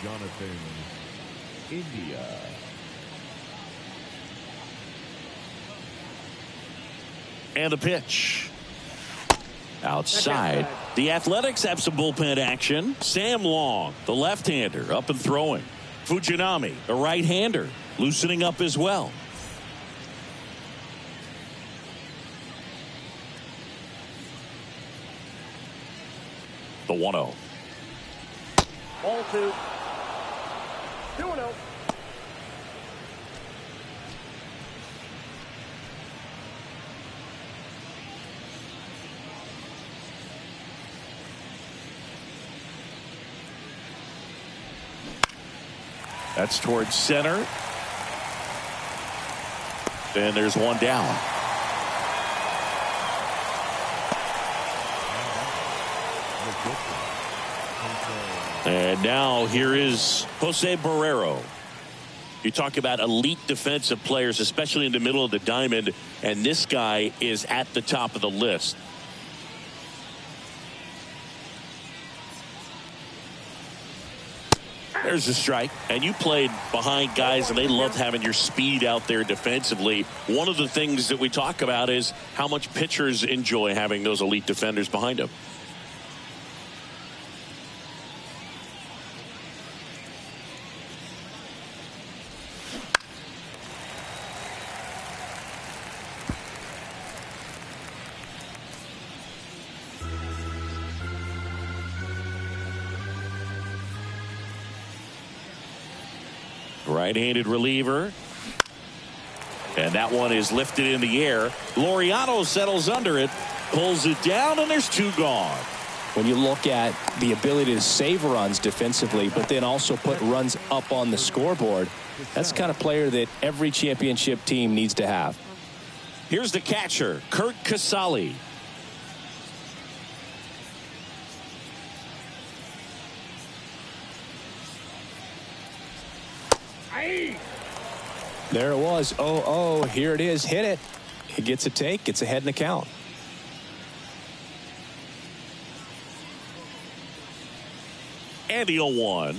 Jonathan India. And a pitch. Outside. The Athletics have some bullpen action. Sam Long, the left-hander, up and throwing. Fujinami, the right-hander, loosening up as well. The 1-0. Ball 2. 2-0. That's towards center. And there's one down. And now here is Jose Barrero. You talk about elite defensive players, especially in the middle of the diamond, and this guy is at the top of the list. There's a strike. And you played behind guys, and they love having your speed out there defensively. One of the things that we talk about is how much pitchers enjoy having those elite defenders behind them. Right-handed reliever. And that one is lifted in the air. Laureano settles under it, pulls it down, and there's two gone. When you look at the ability to save runs defensively, but then also put runs up on the scoreboard, that's the kind of player that every championship team needs to have. Here's the catcher, Kurt Casale. There it was. 0-0. Here it is. Hit it. He gets a take. Gets ahead in the count. And the 0-1.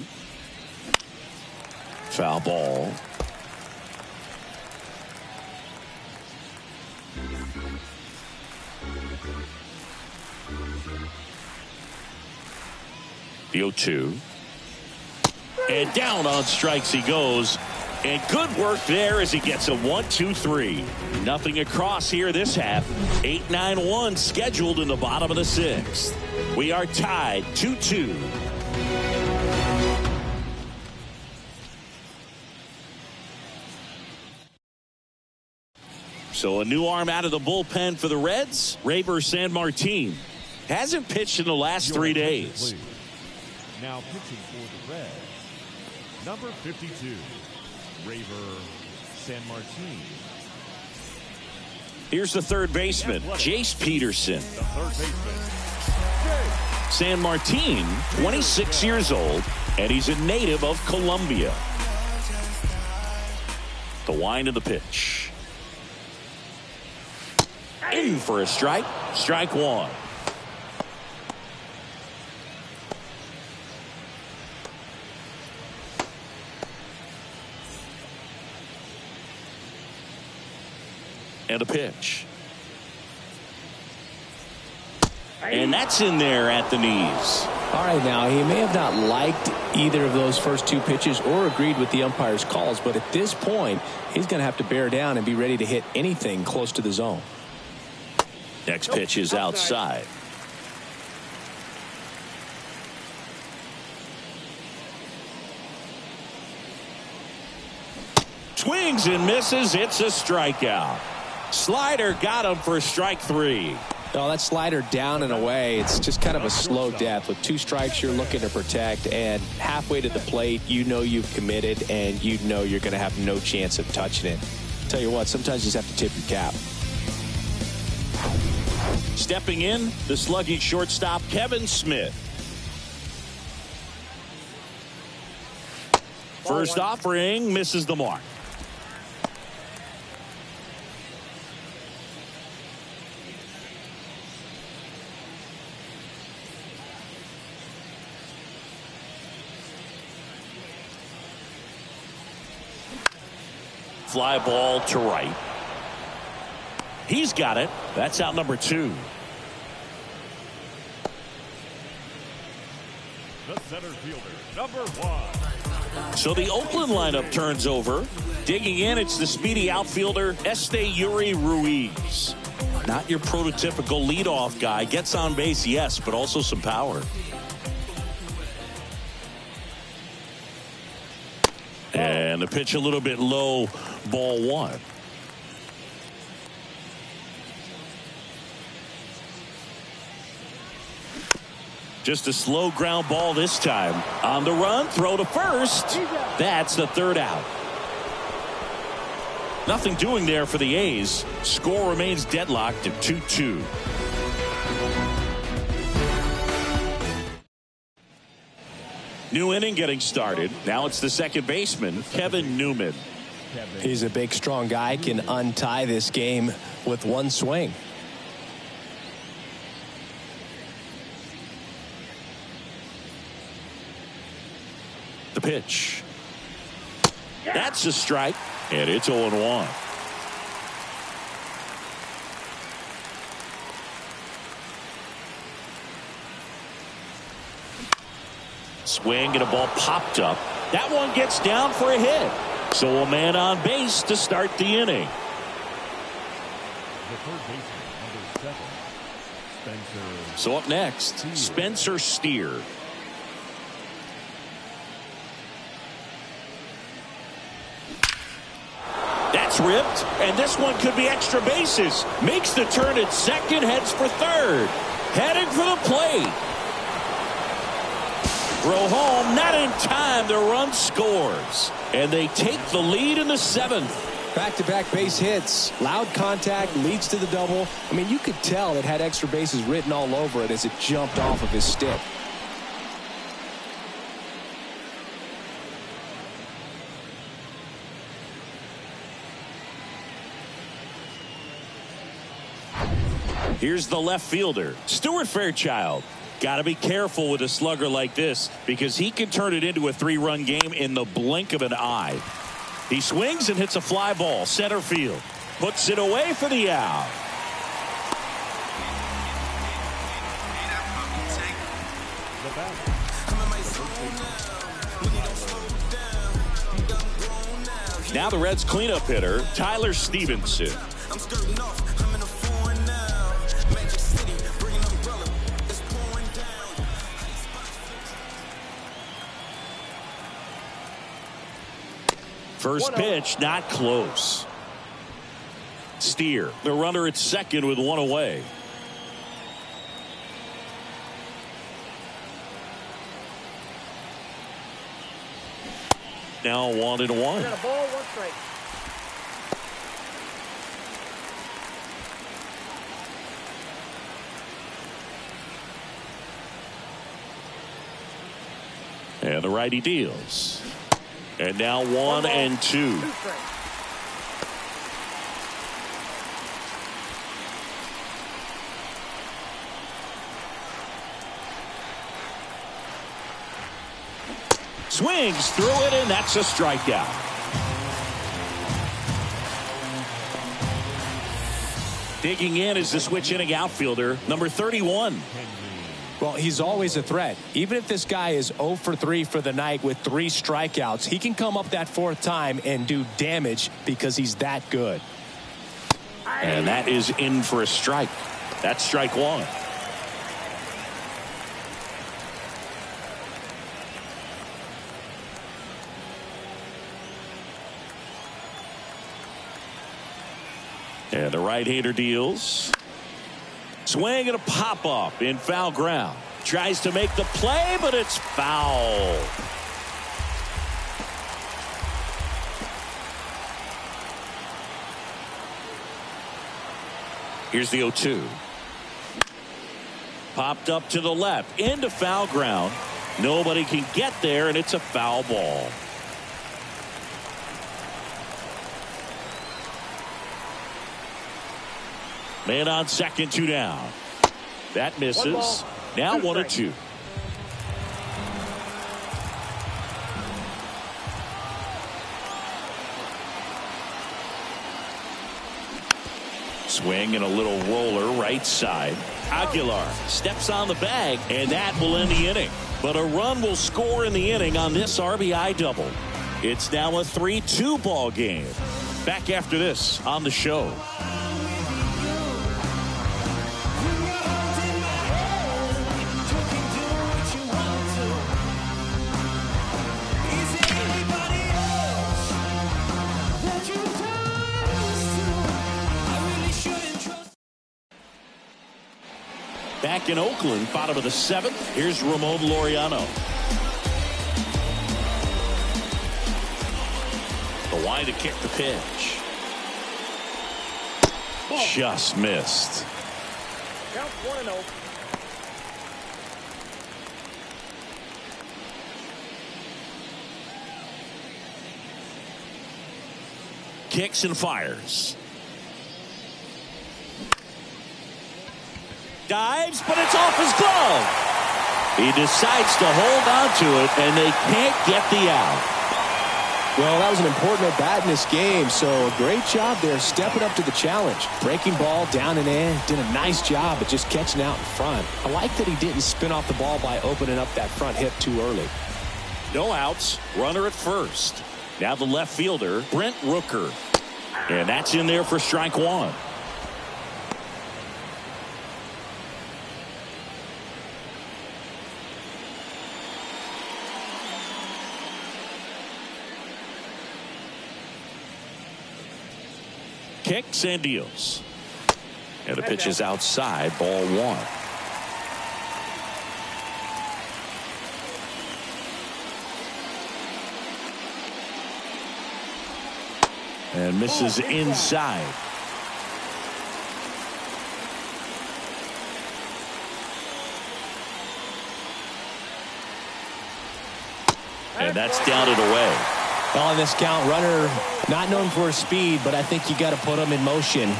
Foul ball. The 0-2. And down on strikes he goes. And good work there as he gets a 1-2-3. Nothing across here this half. 8-9-1 scheduled in the bottom of the sixth. We are tied 2-2. So a new arm out of the bullpen for the Reds. Raver Sanmartin hasn't pitched in the last 3 days. Now pitching for the Reds, number 52. Raver Sanmartin. Here's the third baseman, Jace Peterson. The third baseman, Sanmartin, 26 years old, and he's a native of Colombia. The wind of the pitch. In for a strike. Strike one. And a pitch. And that's in there at the knees. All right, now, he may have not liked either of those first two pitches or agreed with the umpire's calls, but at this point, he's going to have to bear down and be ready to hit anything close to the zone. Next pitch is outside. Swings and misses. It's a strikeout. Slider got him for strike three. Oh, that slider down and away. It's just kind of a slow death. With two strikes, you're looking to protect, and halfway to the plate, you know you've committed, and you know you're going to have no chance of touching it. Tell you what, sometimes you just have to tip your cap. Stepping in, the sluggy shortstop, Kevin Smith. First offering misses the mark. Fly ball to right. He's got it. That's out number 2. The center fielder, number 1. So the Oakland lineup turns over. Digging in, it's the speedy outfielder, Yuri Ruiz. Not your prototypical leadoff guy. Gets on base, yes, but also some power. And the pitch a little bit low, ball 1. Just a slow ground ball this time. On the run, throw to first. That's the 3rd out. Nothing doing there for the A's. Score remains deadlocked at 2-2. New inning getting started. Now it's the second baseman, Kevin Newman. He's a big, strong guy, can untie this game with one swing. The pitch. That's a strike, and it's 0-1. Swing and a ball popped up. That one gets down for a hit. So a man on base to start the inning. The third baseman, number 7, Spencer. So up next, Spencer Steer. That's ripped, and this one could be extra bases. Makes the turn at second, heads for third. Heading for the plate. Throw home, not in time. The run scores. And they take the lead in the 7th. Back-to-back base hits. Loud contact leads to the double. I mean, you could tell it had extra bases written all over it as it jumped off of his stick. Here's the left fielder, Stuart Fairchild. Got to be careful with a slugger like this because he can turn it into a 3-run game in the blink of an eye. He swings and hits a fly ball center field. Puts it away for the out. Now the Reds cleanup hitter, Tyler Stevenson. First pitch, not close. Steer, the runner at second with 1 away. Now 1-1. Got a ball, 1 strike. And the righty deals. And now 1-2. Swings through it, and that's a strikeout. Digging in is the switch inning outfielder, number 31. Well, he's always a threat. Even if this guy is 0 for 3 for the night with 3 strikeouts, he can come up that 4th time and do damage because he's that good. And that is in for a strike. That's strike 1. And the right-hander deals. Swing and a pop-up in foul ground. Tries to make the play, but it's foul. Here's the 0-2. Popped up to the left into foul ground. Nobody can get there, and it's a foul ball. Man on second, 2 down. That misses. Now 1-2. Swing and a little roller right side. Aguilar steps on the bag, and that will end the inning. But a run will score in the inning on this RBI double. It's now a 3-2 ball game. Back after this on the show. Back in Oakland, bottom of the 7th. Here's Ramon Laureano. The line to kick the pitch. Just missed. Count 1-0. Kicks and fires. Dives, but it's off his glove. He decides to hold on to it, and they can't get the out. Well, that was an important at-bat in this game, so a great job there stepping up to the challenge. Breaking ball down and in, did a nice job at just catching out in front. I like that he didn't spin off the ball by opening up that front hip too early. No outs, runner at first. Now the left fielder, Brent Rooker. And that's in there for strike 1. Kicks and deals. And the pitch is outside, ball 1. And misses inside. And that's down and away. On this count, runner not known for his speed, but I think you got to put him in motion.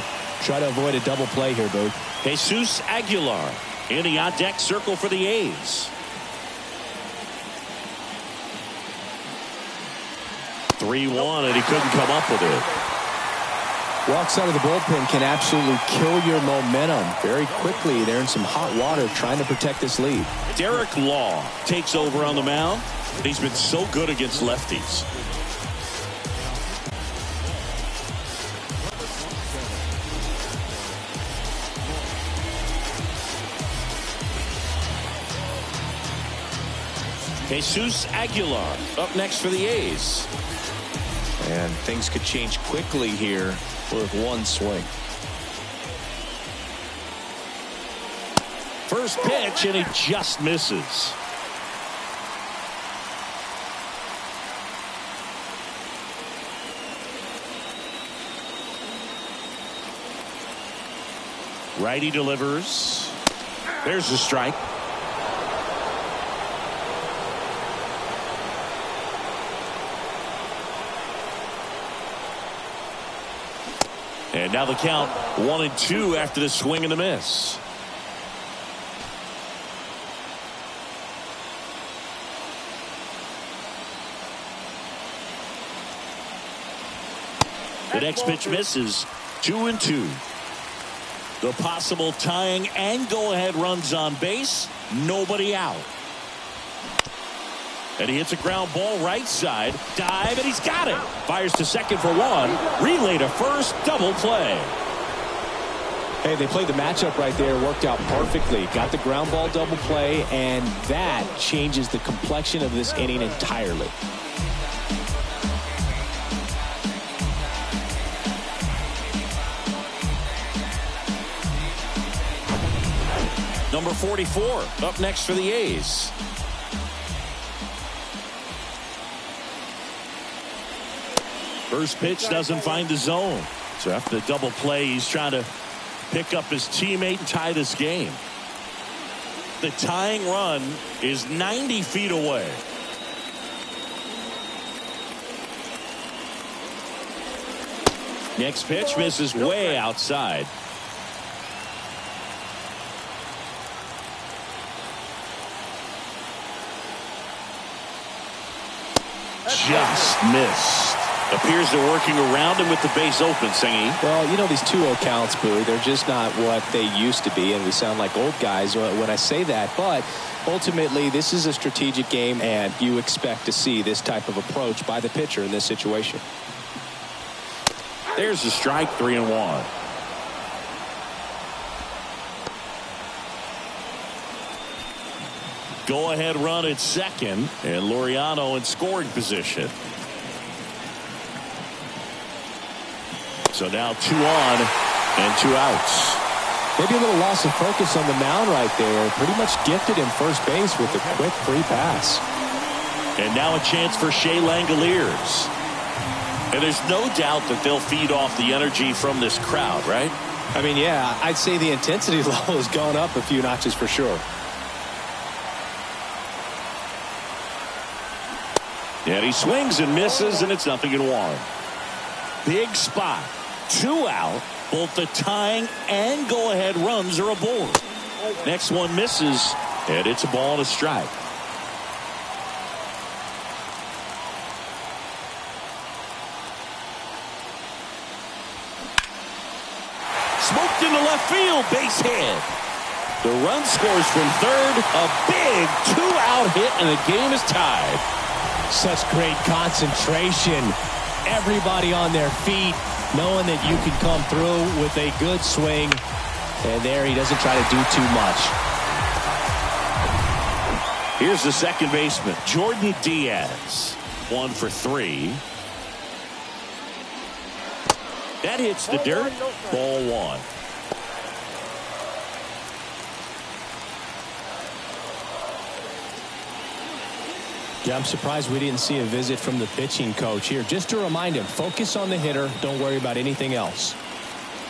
Try to avoid a double play here, Booth. Jesus Aguilar in the on-deck circle for the A's. 3-1, and he couldn't come up with it. Walks out of the bullpen can absolutely kill your momentum very quickly. They're in some hot water trying to protect this lead. Derek Law takes over on the mound. He's been so good against lefties. Jesus Aguilar up next for the A's. And things could change quickly here with one swing. First pitch, and he just misses. Righty delivers. There's the strike. And now the count 1-2 after the swing and the miss. The next pitch misses. 2-2. The possible tying and go-ahead runs on base. Nobody out. And he hits a ground ball right side. Dive, and he's got it. Fires to second for 1. Relay to first. Double play. Hey, they played the matchup right there. Worked out perfectly. Got the ground ball double play, and that changes the complexion of this inning entirely. Number 44 up next for the A's. First pitch doesn't find the zone. So after the double play, he's trying to pick up his teammate and tie this game. The tying run is 90 feet away. Next pitch misses way outside. just missed. Appears they're working around him with the base open, Singy. Well, you know, these 2-0 counts, Boo, they're just not what they used to be, and we sound like old guys when I say that. But ultimately, this is a strategic game, and you expect to see this type of approach by the pitcher in this situation. There's the strike, 3-1. Go-ahead run at second, and Laureano in scoring position. So now 2 on and 2 outs. Maybe a little loss of focus on the mound right there. Pretty much gifted in first base with a quick free pass. And now a chance for Shea Langoliers. And there's no doubt that they'll feed off the energy from this crowd, right? I mean, yeah, I'd say the intensity level has gone up a few notches for sure. And he swings and misses, and it's 0-1. Big spot. 2 out. Both the tying and go-ahead runs are aboard. Next one misses, and it's a ball and a strike. Smoked into left field, base hit. The run scores from third. A big 2-out hit, and the game is tied. Such great concentration. Everybody on their feet, knowing that you can come through with a good swing. And there he doesn't try to do too much. Here's the second baseman, Jordan Diaz. 1 for 3. That hits the dirt. Ball 1. Yeah, I'm surprised we didn't see a visit from the pitching coach here. Just to remind him, focus on the hitter. Don't worry about anything else.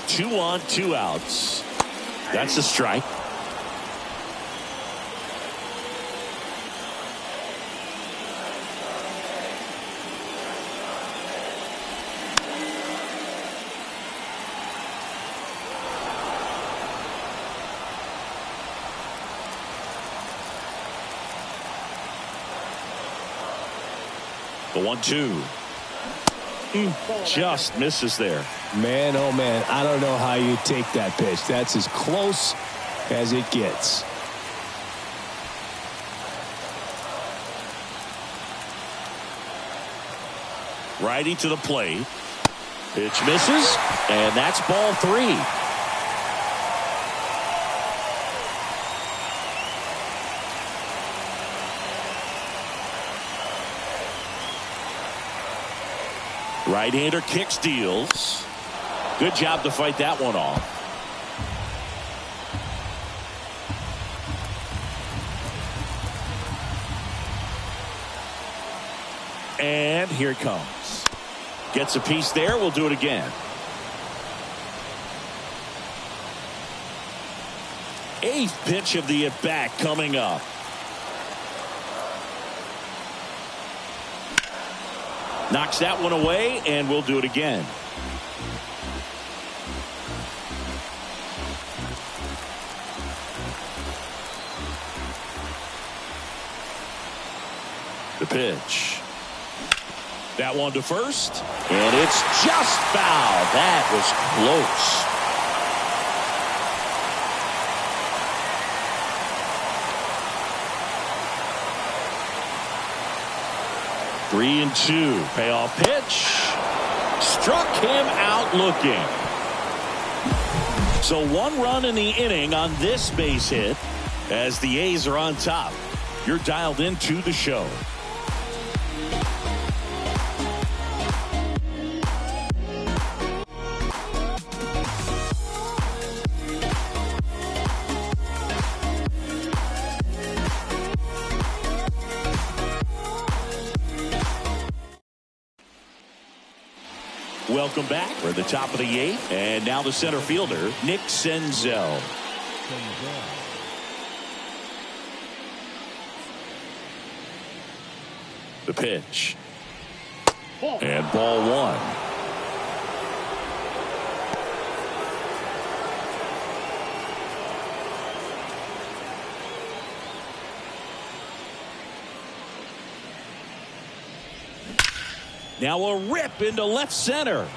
2 on, 2 outs. That's a strike. The 1-2. Just misses there. Man, oh man, I don't know how you take that pitch. That's as close as it gets. Righty to the plate. Pitch misses, and that's ball 3. Right-hander kicks, deals. Good job to fight that one off. And here it comes. Gets a piece there. We'll do it again. 8th pitch of the at-bat coming up. Knocks that one away, and we'll do it again. The pitch. That one to first, and it's just foul. That was close. Three and 2. Payoff pitch. Struck him out looking. So 1 run in the inning on this base hit as the A's are on top. You're dialed into the show. Welcome back. We're at the top of the 8th, and now the center fielder, Nick Senzel. The pitch. And ball 1. Now a rip into left center.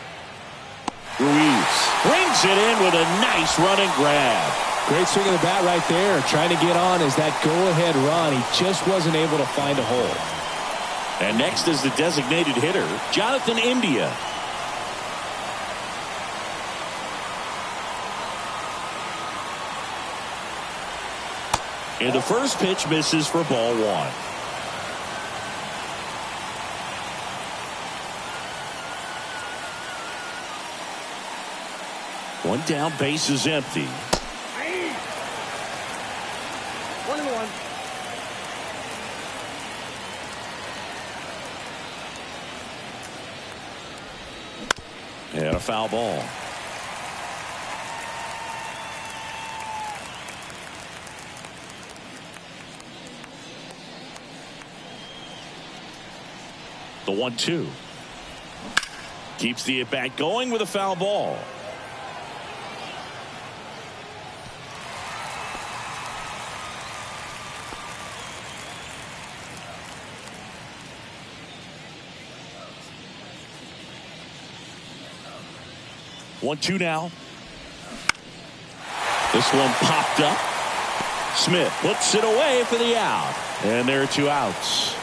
Ruiz brings it in with a nice running grab. Great swing of the bat right there. Trying to get on as that go-ahead run. He just wasn't able to find a hole. And next is the designated hitter, Jonathan India. And the first pitch misses for ball one. One down, base is empty. 1-1. And a foul ball. The 1-2. Keeps the at-bat going with a foul ball. One, two now. This one popped up. Smith puts it away for the out. And there are two outs.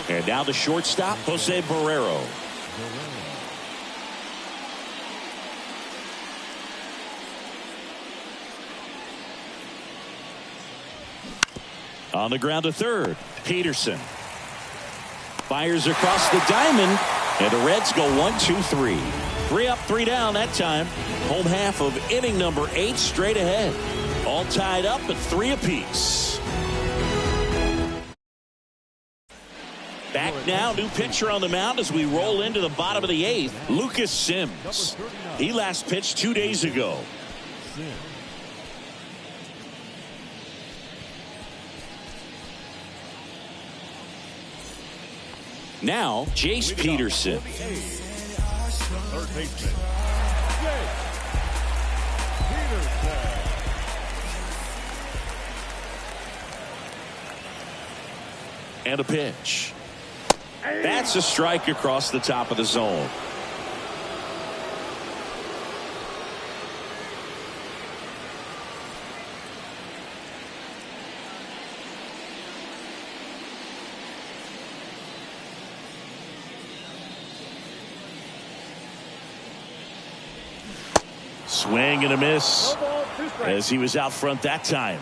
And now the shortstop, Jose Barrero. On the ground to third, Peterson. Fires across the diamond, and the Reds go 1-2-3. 3 up, 3 down that time. Home half of inning number 8 straight ahead. All tied up at 3 apiece. Back now, new pitcher on the mound as we roll into the bottom of the 8th, Lucas Sims. He last pitched 2 days ago. Now, Jace Peterson. Third baseman, Jace Peterson. And a pitch. That's a strike across the top of the zone. Swing and a miss as he was out front that time.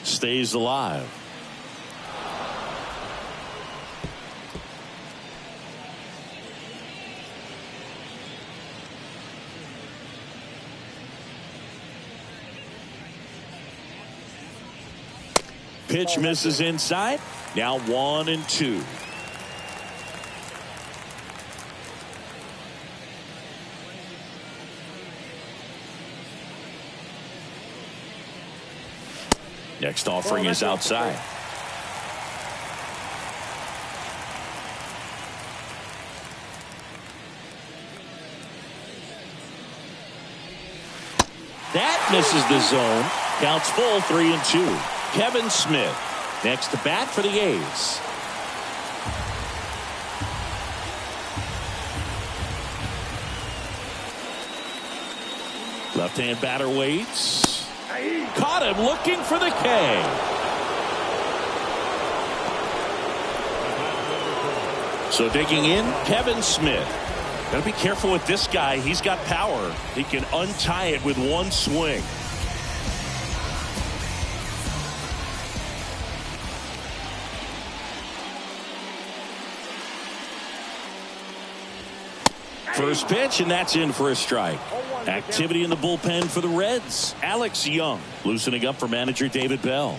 Stays alive. Pitch misses inside. Now 1-2. Next offering is outside. That misses the zone. Counts full, 3-2. Kevin Smith next to bat for the A's. Left-hand batter waits. Caught him looking for the K. So digging in, Kevin Smith. Got to be careful with this guy. He's got power. He can untie it with one swing. First pitch, and that's in for a strike. Activity in the bullpen for the Reds. Alex Young loosening up for manager David Bell.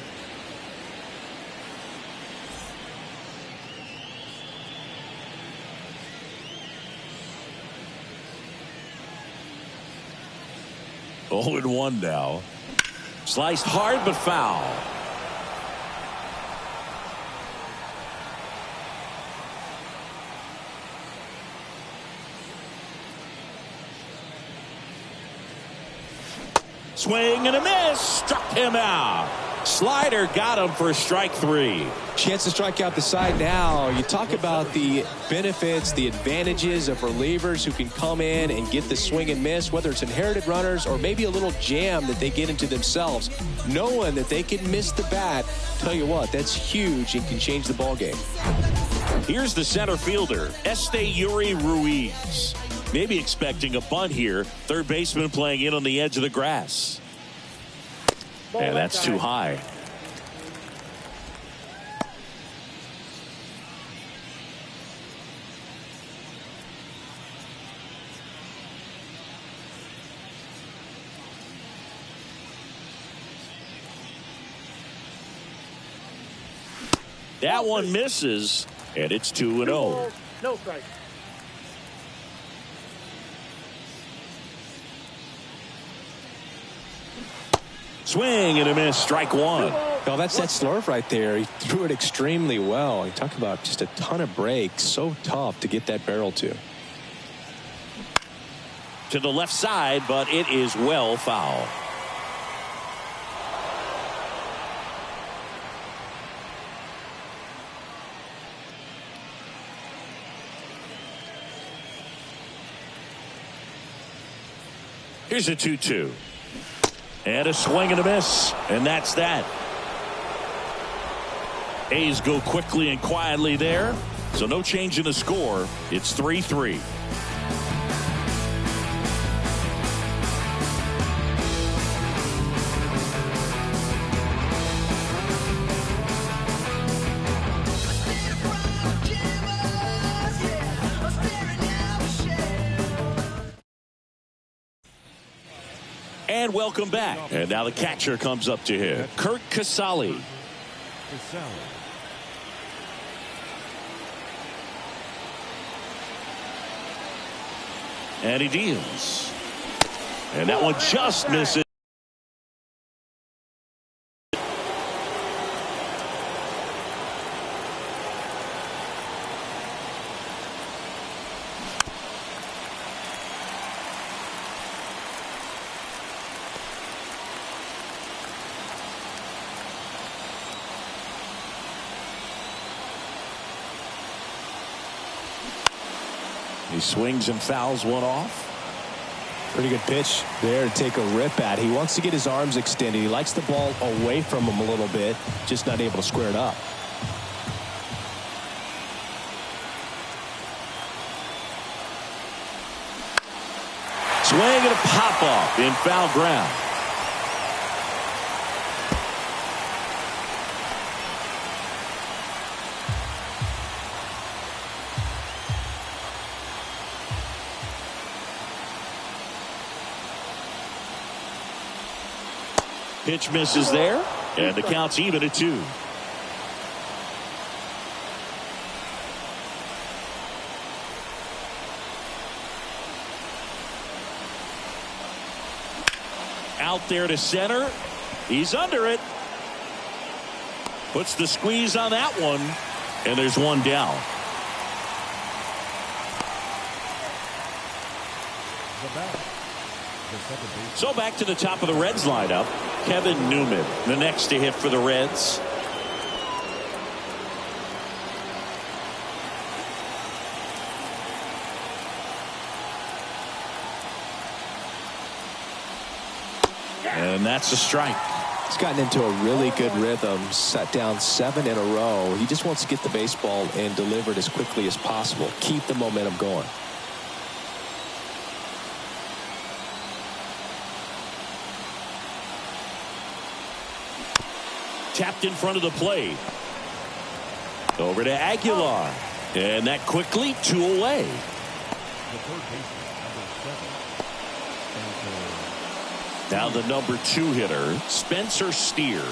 Oh, and 1 now. Sliced hard but foul. Swing and a miss. Struck him out. Slider got him for strike 3. Chance to strike out the side now. You talk about the benefits, the advantages of relievers who can come in and get the swing and miss, whether it's inherited runners or maybe a little jam that they get into themselves. Knowing that they can miss the bat, tell you what, that's huge and can change the ball game. Here's the center fielder, Yuri Ruiz. Maybe expecting a bunt here. Third baseman playing in on the edge of the grass. And that's too high. That one misses, and it's 2-0. No strike. Swing and a miss, strike 1. Oh, that's that slurve right there. He threw it extremely well. You talk about just a ton of breaks. So tough to get that barrel to. To the left side, but it is well foul. Here's a 2-2. And a swing and a miss. And that's that. A's go quickly and quietly there. So no change in the score. It's 3-3. And welcome back. And now the catcher comes up to him. Kurt Casale. And he deals. And that one just misses. He swings and fouls one off. Pretty good pitch there to take a rip at. He wants to get his arms extended. He likes the ball away from him a little bit, just not able to square it up. Swing and a pop off in foul ground. Pitch misses there, and the count's even at 2. Out there to center. He's under it. Puts the squeeze on that one, and there's one down. So back to the top of the Reds lineup. Kevin Newman, the next to hit for the Reds. And that's a strike. He's gotten into a really good rhythm, set down 7 in a row. He just wants to get the baseball and deliver it as quickly as possible. Keep the momentum going. Tapped in front of the plate. Over to Aguilar. And that quickly 2 away. Now the number 2 hitter, Spencer Steer.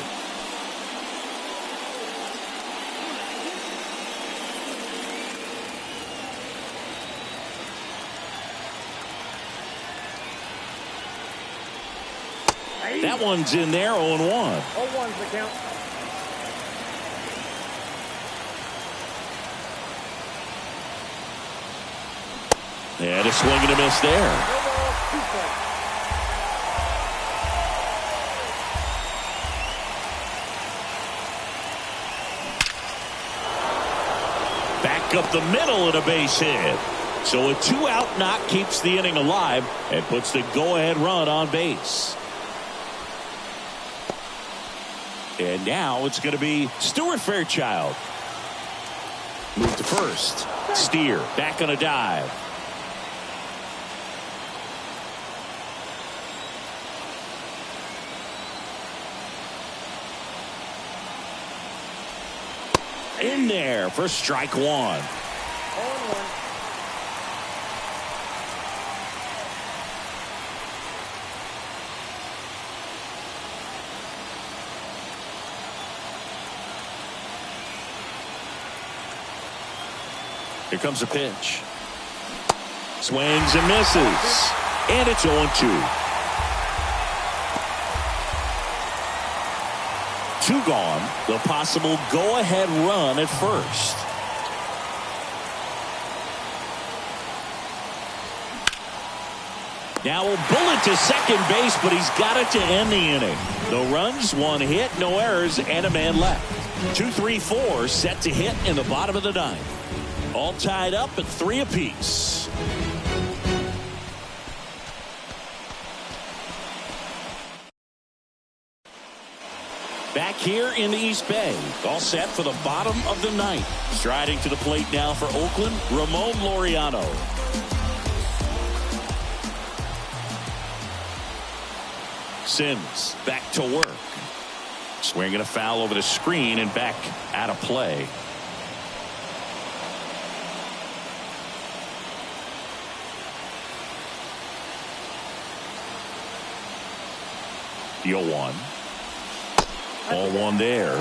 That one's in there, 0-1. 0-1's the count. And a swing and a miss there. back up the middle and a base hit. So a 2-out knock keeps the inning alive and puts the go-ahead run on base. And now it's going to be Stuart Fairchild. Move to first. Steer back on a dive. In there for strike one. 0-1. Here comes a pitch. Swings and misses. And it's 0-2. 2 gone. The possible go-ahead run at first. Now a bullet to second base, but he's got it to end the inning. No runs, 1 hit, no errors, and a man left. 2, 3, 4 set to hit in the bottom of the 9th. All tied up at 3 apiece. Back here in the East Bay, all set for the bottom of the 9th. Striding to the plate now for Oakland, Ramon Laureano. Sims back to work. Swinging a foul over the screen and back out of play. Deal 1. All 1 there.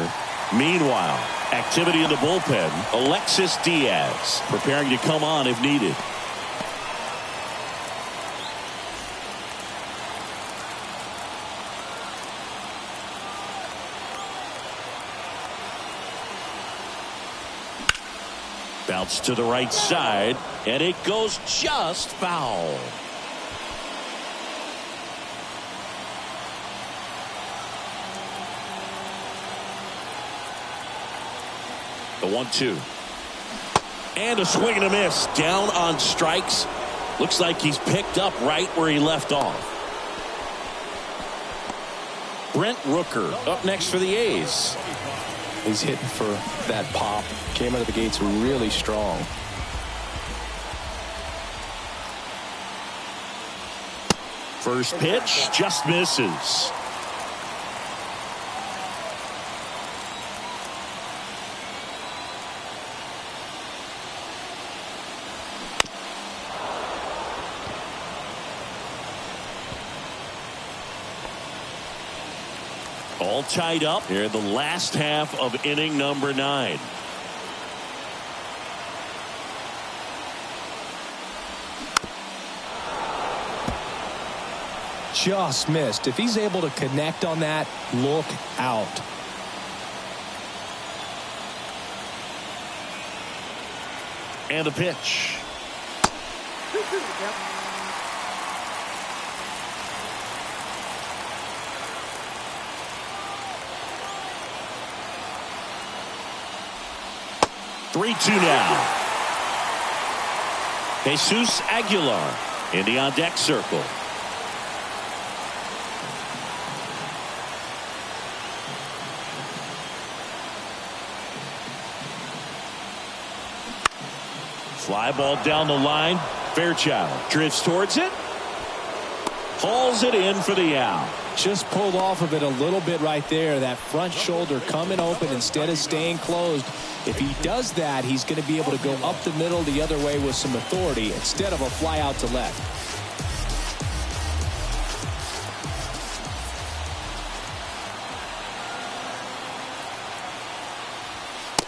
Meanwhile, activity in the bullpen. Alexis Diaz preparing to come on if needed. Bounce to the right side, and it goes just foul. The 1-2. And a swing and a miss. Down on strikes. Looks like he's picked up right where he left off. Brent Rooker up next for the A's. He's hitting for that pop. Came out of the gates really strong. First pitch just misses. All tied up here in the last half of inning number 9. Just missed. If he's able to connect on that, look out. And a pitch. Yep. 3-2 now. Jesus Aguilar in the on-deck circle. Fly ball down the line. Fairchild drifts towards it. Hauls it in for the out. Just pulled off of it a little bit right there. That front shoulder coming open instead of staying closed. If he does that, he's going to be able to go up the middle the other way with some authority instead of a fly out to left.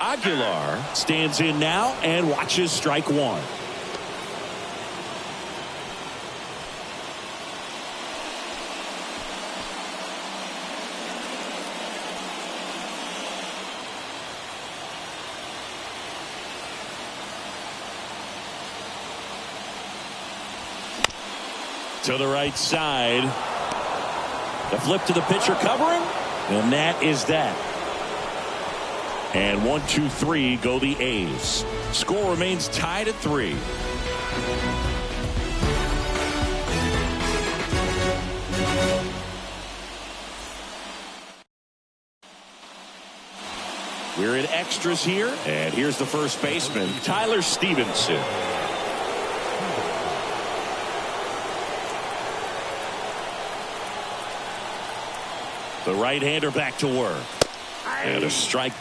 Aguilar stands in now and watches strike 1. To the right side. The flip to the pitcher covering, and that is that. And 1, 2, 3 go the A's. Score remains tied at 3. We're in extras here, and here's the first baseman, Tyler Stevenson. The right-hander back to work. And a strike.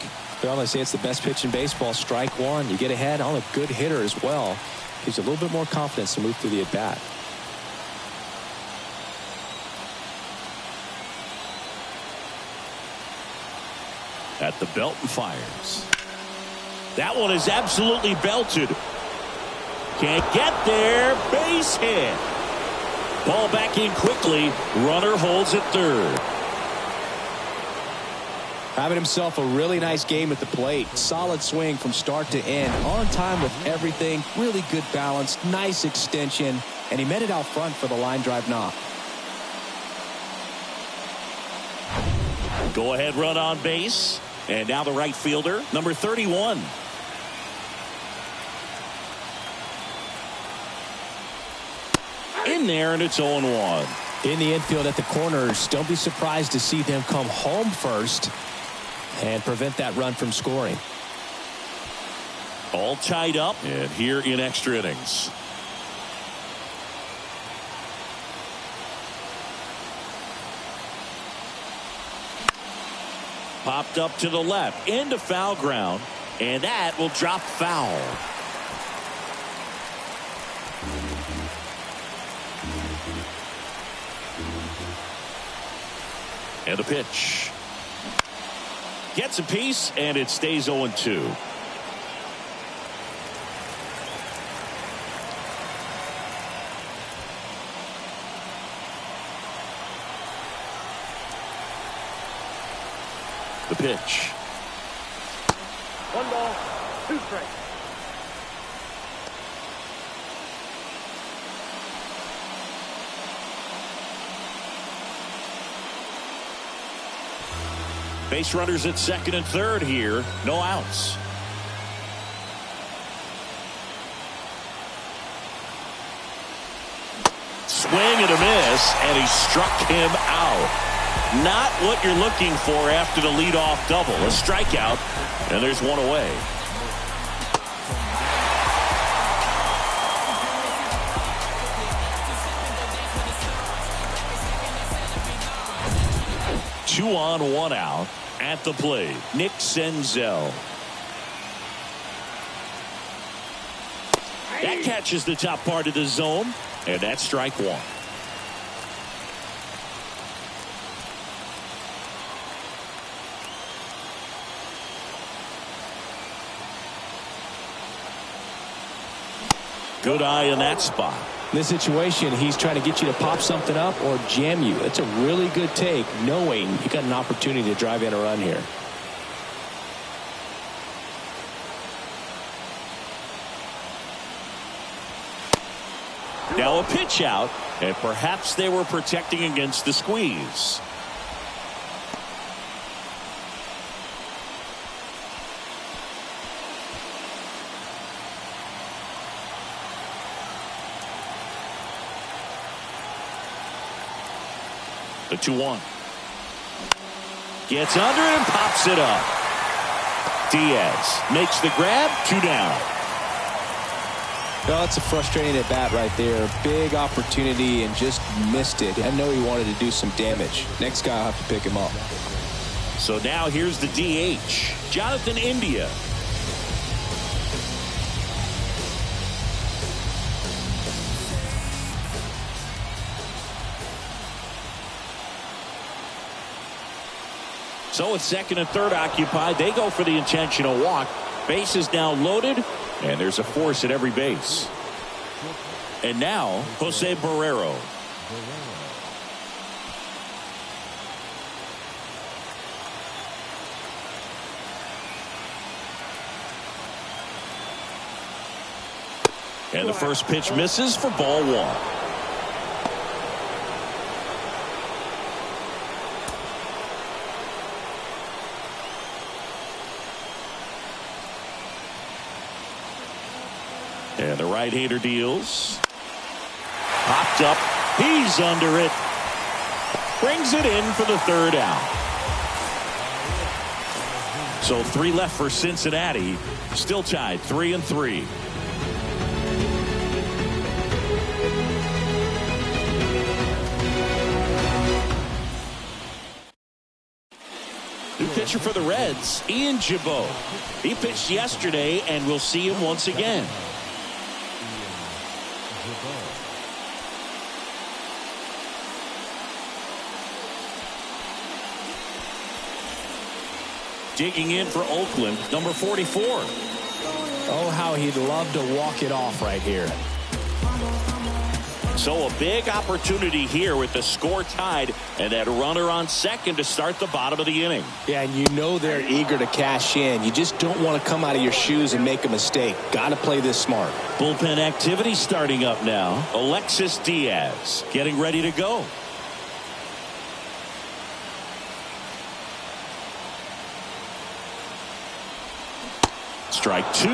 Well, they say it's the best pitch in baseball. Strike one. You get ahead on a good hitter as well. Gives you a little bit more confidence to move through the at-bat. At the belt and fires. That one is absolutely belted. Can't get there. Base hit. Ball back in quickly. Runner holds at third. Having himself a really nice game at the plate. Solid swing from start to end. On time with everything. Really good balance. Nice extension. And he met it out front for the line drive knock. Go ahead run on base. And now the right fielder, number 31. In there, and it's 0-1. In the infield at the corners, don't be surprised to see them come home first and prevent that run from scoring. All tied up, and here in extra innings. Popped up to the left, into foul ground, and that will drop foul. And a pitch. Gets a piece, and it stays 0-2. The pitch. 1 ball, 2 strikes. Base runners at second and third here. No outs. Swing and a miss, and he struck him out. Not what you're looking for after the leadoff double. A strikeout, and there's one away. Two on, 1 out. At the plate, Nick Senzel. That catches the top part of the zone, and that's strike one. Good eye in that spot. In this situation, he's trying to get you to pop something up or jam you. It's a really good take, knowing you got an opportunity to drive in a run here. Now a pitch out, and perhaps they were protecting against the squeeze. The 2-1. Gets under it and pops it up. Diaz makes the grab. 2 down. Well, that's a frustrating at bat right there. Big opportunity and just missed it. I know he wanted to do some damage. Next guy will have to pick him up. So now here's the DH, Jonathan India. So with second and third occupied, they go for the intentional walk. Base is now loaded, and there's a force at every base. And now, Jose Barrero. And the first pitch misses for ball 1. And the right-hander deals. Popped up. He's under it. Brings it in for the third out. So 3 left for Cincinnati. Still tied 3-3. New pitcher for the Reds, Ian Jabot. He pitched yesterday, and we'll see him once again. Digging in for Oakland, number 44. Oh, how he'd love to walk it off right here. So a big opportunity here with the score tied and that runner on second to start the bottom of the inning. Yeah, and you know they're eager to cash in. You just don't want to come out of your shoes and make a mistake. Got to play this smart. Bullpen activity starting up now. Alexis Diaz getting ready to go. Strike 2.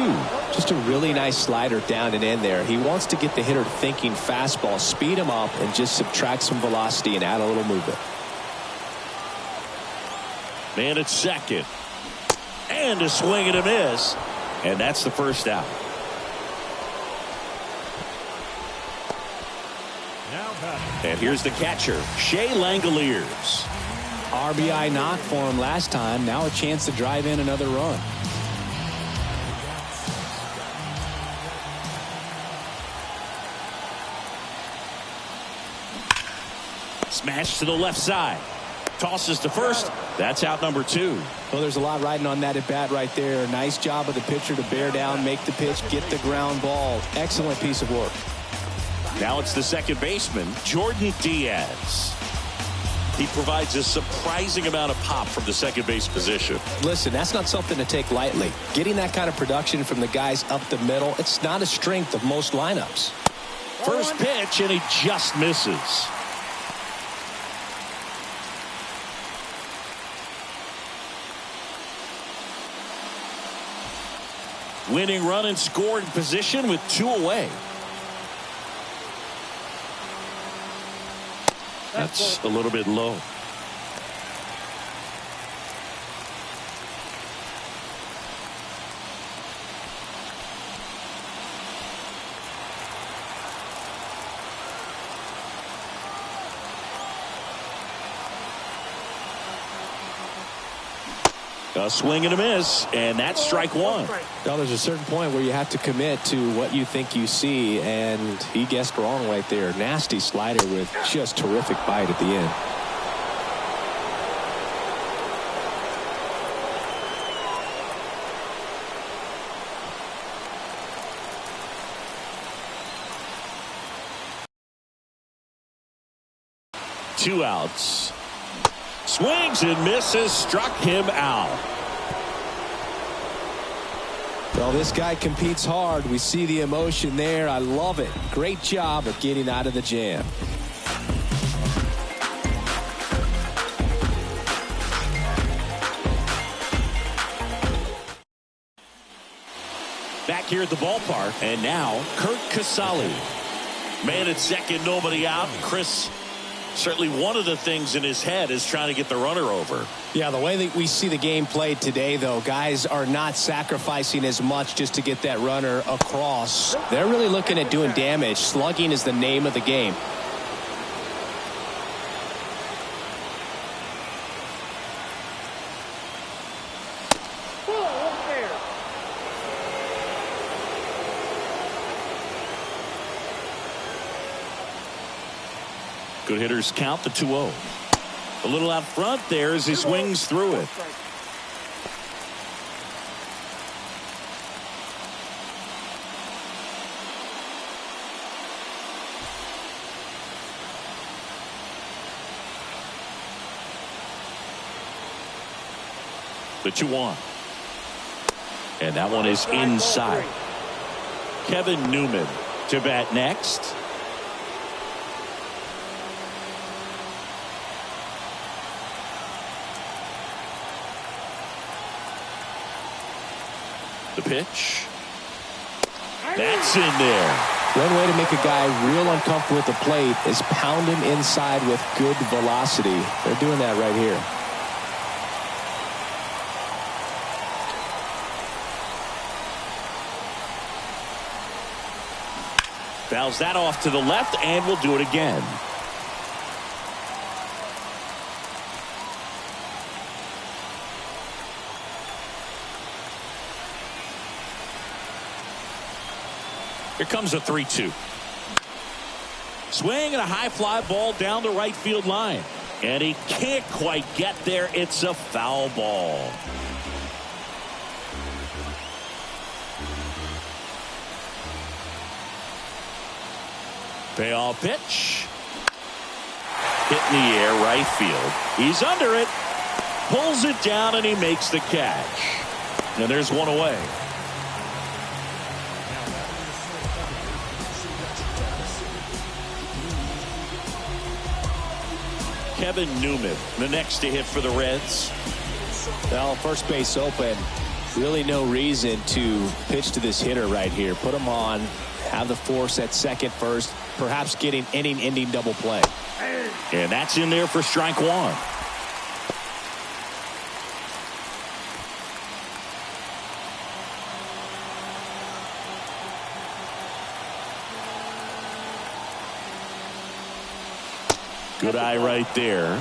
Just a really nice slider down and in there. He wants to get the hitter thinking fastball, speed him up, and just subtract some velocity and add a little movement. Man at second. And a swing and a miss. And that's the first out. And here's the catcher, Shea Langoliers. RBI knock for him last time. Now a chance to drive in another run. Smash to the left side. Tosses to first. That's out number 2. Well, there's a lot riding on that at bat right there. Nice job of the pitcher to bear down, make the pitch, get the ground ball. Excellent piece of work. Now it's the second baseman, Jordan Diaz. He provides a surprising amount of pop from the second base position. Listen, that's not something to take lightly. Getting that kind of production from the guys up the middle, it's not a strength of most lineups. First pitch, and he just misses. Winning run in scoring position with 2 away. That's a little bit low. A swing and a miss, and that's strike 1. Well, there's a certain point where you have to commit to what you think you see, and he guessed wrong right there. Nasty slider with just terrific bite at the end. Two outs. Swings and misses, struck him out. Well, this guy competes hard. We see the emotion there. I love it. Great job of getting out of the jam. Back here at the ballpark, and now Kurt Casale. Man at second, nobody out. Chris, certainly one of the things in his head is trying to get the runner over. Yeah, the way that we see the game played today, though, guys are not sacrificing as much just to get that runner across. They're really looking at doing damage. Slugging is the name of the game. Good hitters count the 2-0. A little out front there as he swings through it. The 2-1. And that one is inside. Kevin Newman to bat next. The pitch. That's in there. One way to make a guy real uncomfortable at the plate is pound him inside with good velocity. They're doing that right here. Fouls that off to the left, and we'll do it again. Here comes a 3-2. Swing and a high fly ball down the right field line. And he can't quite get there. It's a foul ball. Payoff pitch. Hit in the air, right field. He's under it. Pulls it down, and he makes the catch. And there's one away. Kevin Newman, the next to hit for the Reds. Well, first base open. Really no reason to pitch to this hitter right here. Put him on. Have the force at second, first. Perhaps getting inning-ending double play. And that's in there for strike one. Good eye right there.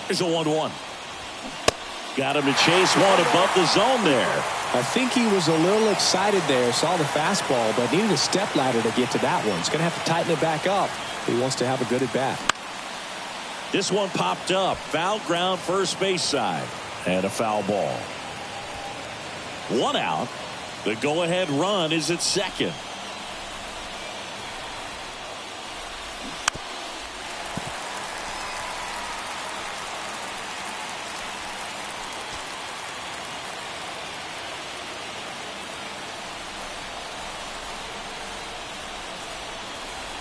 Here's a 1-1. Got him to chase one above the zone there. I think he was a little excited there. Saw the fastball, but needed a step ladder to get to that one. He's going to have to tighten it back up. He wants to have a good at bat. This one popped up. Foul ground, first base side. And a foul ball. One out. The go-ahead run is at second.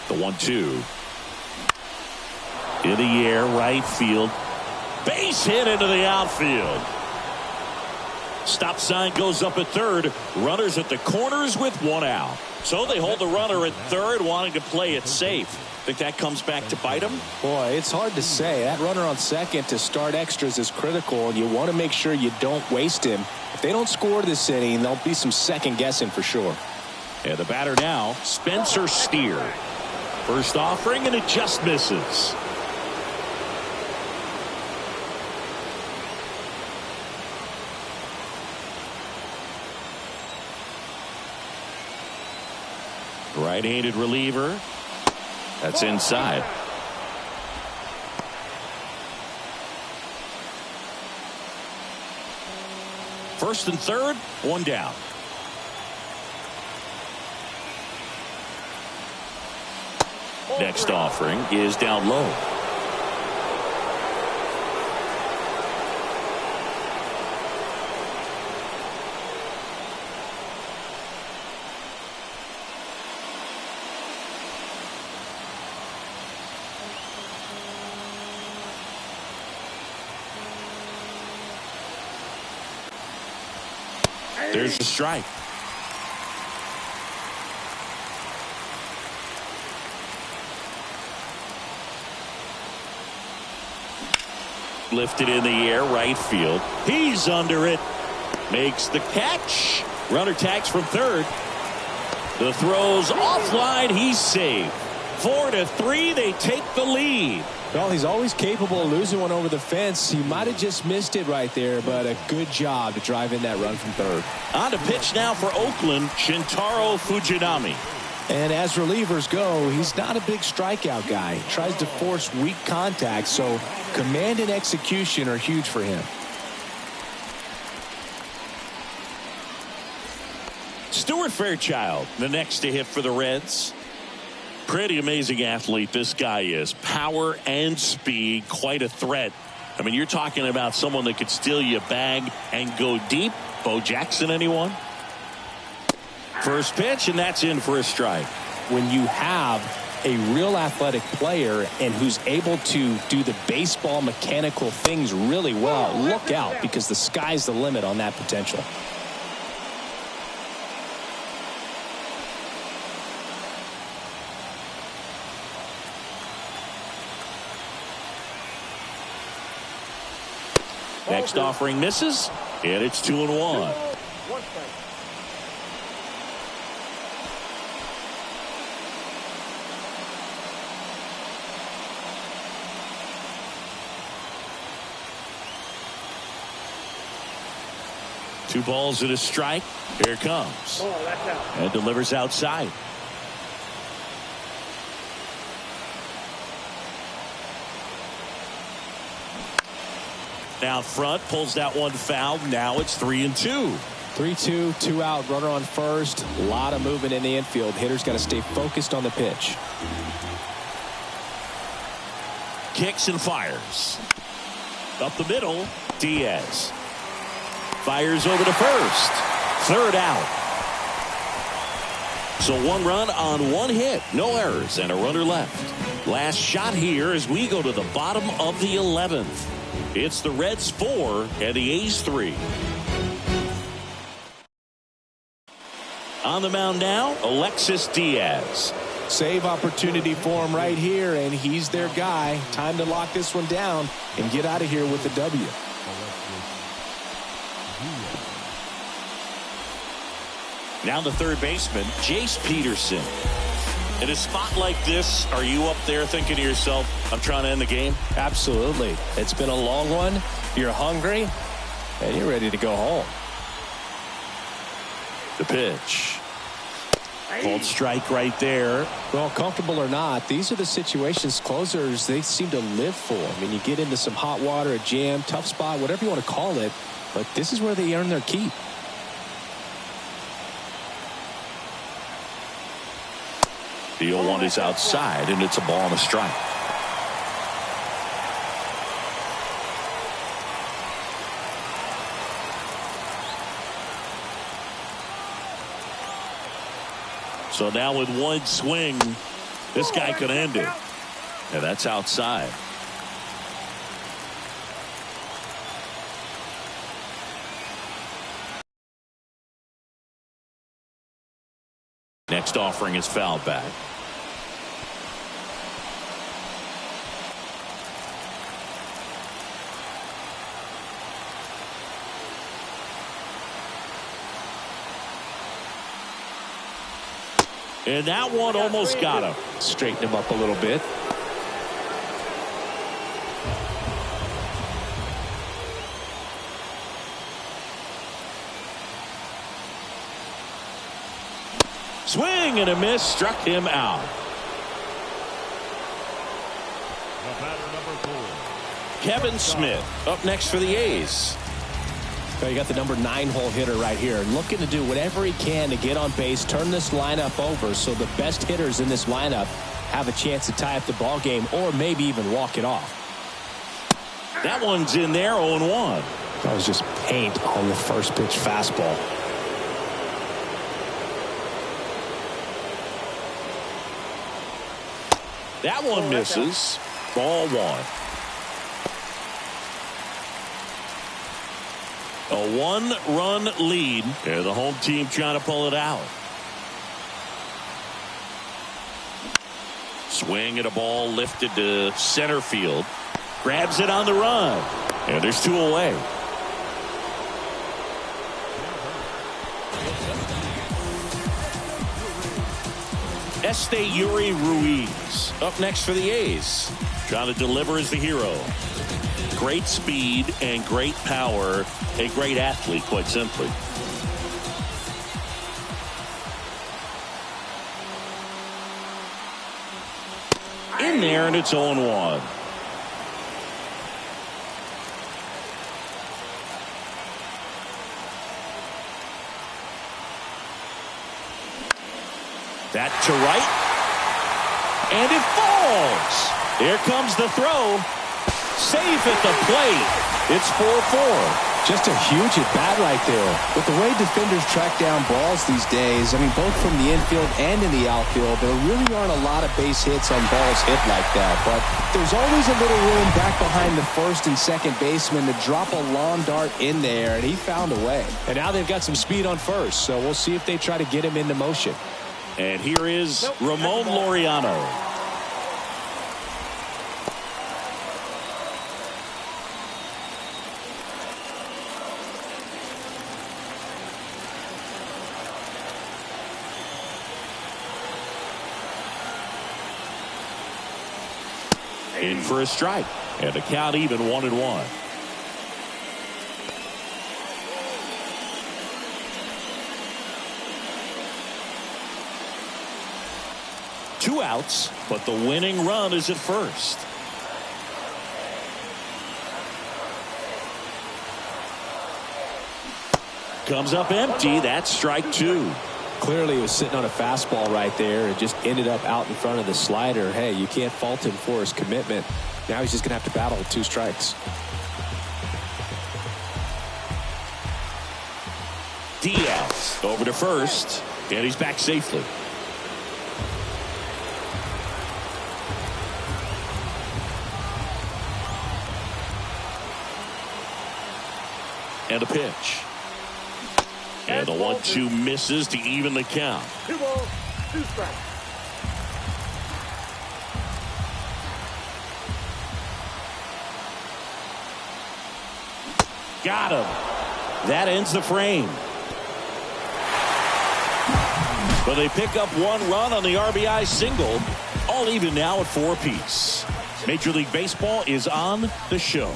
The 1-2. In the air, right field. Base hit into the outfield. Stop sign goes up at third. Runners at the corners with one out. So they hold the runner at third, wanting to play it safe. Think that comes back to bite him? Boy, it's hard to say. That runner on second to start extras is critical, and you want to make sure you don't waste him. If they don't score this inning, there'll be some second guessing for sure. And the batter now, Spencer Steer. First offering, and it just misses. Right-handed reliever. That's inside. First and third, one down. Next offering is down low. There's the strike. Lifted in the air, right field. He's under it. Makes the catch. Runner tags from third. The throw's offline. He's safe. 4-3. They take the lead. Well, he's always capable of losing one over the fence. He might have just missed it right there, but a good job to drive in that run from third. On to pitch now for Oakland, Shintaro Fujinami. And as relievers go, he's not a big strikeout guy. He tries to force weak contact, so command and execution are huge for him. Stuart Fairchild, the next to hit for the Reds. Pretty amazing athlete this guy is. Power and speed, quite a threat. I mean, you're talking about someone that could steal you a bag and go deep. Bo Jackson, anyone? First pitch, and that's in for a strike. When you have a real athletic player and who's able to do the baseball mechanical things really well, look out, because the sky's the limit on that potential. Next offering misses, and it's 2-1. 2 balls and a strike. Here it comes. And delivers outside. Out front, pulls that one foul. Now it's 3-2. 3-2, 2 out, runner on first. A lot of movement in the infield. Hitter's got to stay focused on the pitch. Kicks and fires. Up the middle, Diaz. Fires over to first. Third out. So 1 run on 1 hit. No errors and a runner left. Last shot here as we go to the bottom of the 11th. It's the Reds 4 and the A's 3. On the mound now, Alexis Diaz. Save opportunity for him right here, and he's their guy. Time to lock this one down and get out of here with the W. Now the third baseman, Jace Peterson. In a spot like this, are you up there thinking to yourself, I'm trying to end the game? Absolutely. It's been a long one. You're hungry, and you're ready to go home. The pitch. Called strike right there. Well, comfortable or not, these are the situations closers they seem to live for. I mean, you get into some hot water, a jam, tough spot, whatever you want to call it, but this is where they earn their keep. The 0-1 is outside, and it's a ball and a strike. So now with 1 swing, this guy could end it. And that's outside. Next offering is fouled back. And that one almost got him. Straighten him up a little bit. Swing and a miss, struck him out. The batter, number 4. Kevin Smith up next for the A's. So you got the number 9 hole hitter right here, looking to do whatever he can to get on base, turn this lineup over so the best hitters in this lineup have a chance to tie up the ball game or maybe even walk it off. That one's in there, 0-1. That was just paint on the first pitch fastball. That one misses. Ball 1. A 1-run lead, and the home team trying to pull it out. Swing at a ball lifted to center field. Grabs it on the run. And there's 2 away. Yuri Ruiz up next for the A's. Trying to deliver as the hero. Great speed and great power. A great athlete, quite simply. In there, and it's 0-1. That to right. And it falls. Here comes the throw. Safe at the plate. It's 4-4. Just a huge at-bat right there. With the way defenders track down balls these days, I mean, both from the infield and in the outfield, there really aren't a lot of base hits on balls hit like that. But there's always a little room back behind the first and second baseman to drop a lawn dart in there, and he found a way. And now they've got some speed on first, so we'll see if they try to get him into motion. And here is Ramon Laureano. In for a strike, and the count even 1-1. Two outs, but the winning run is at first. Comes up empty. That's strike two. Clearly, he was sitting on a fastball right there and just ended up out in front of the slider. Hey, you can't fault him for his commitment. Now he's just going to have to battle with 2 strikes. Diaz over to first, and he's back safely. And a pitch. And the 1-2 misses to even the count. 2 balls, 2 strikes. Got him. That ends the frame. But they pick up 1 run on the RBI single. All even now at 4 apiece. Major League Baseball is on the show.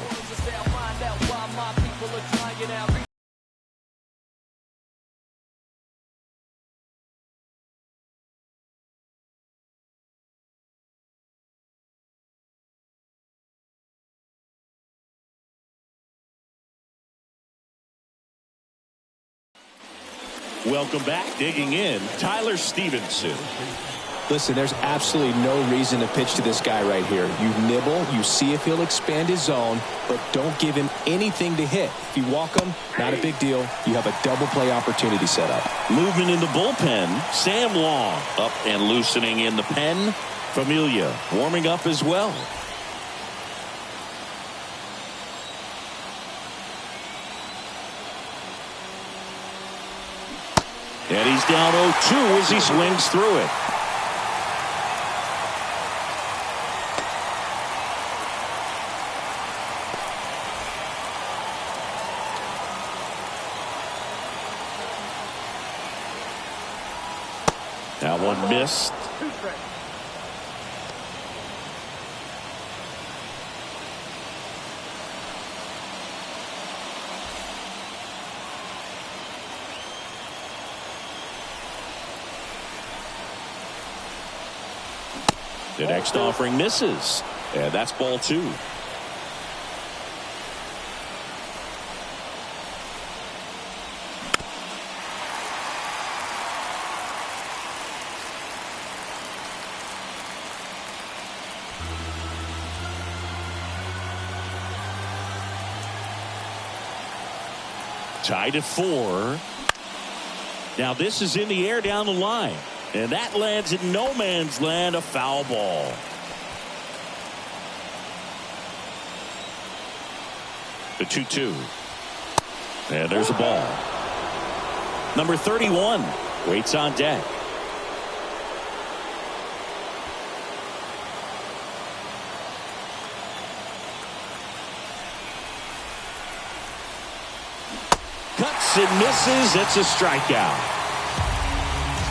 Welcome back. Digging in, Tyler Stevenson. Listen, there's absolutely no reason to pitch to this guy right here. You nibble, you see if he'll expand his zone, but don't give him anything to hit. If you walk him, not a big deal. You have a double play opportunity set up. Movement in the bullpen. Sam Long up and loosening in the pen. Familia warming up as well. And he's down 0-2 as he swings through it. That one missed. 2 strikes. The next offering misses. And that's ball 2. Tied at 4. Now this is in the air down the line. And that lands in no man's land, a foul ball. The 2-2. And there's a ball. Number 31 waits on deck. Cuts and misses. It's a strikeout.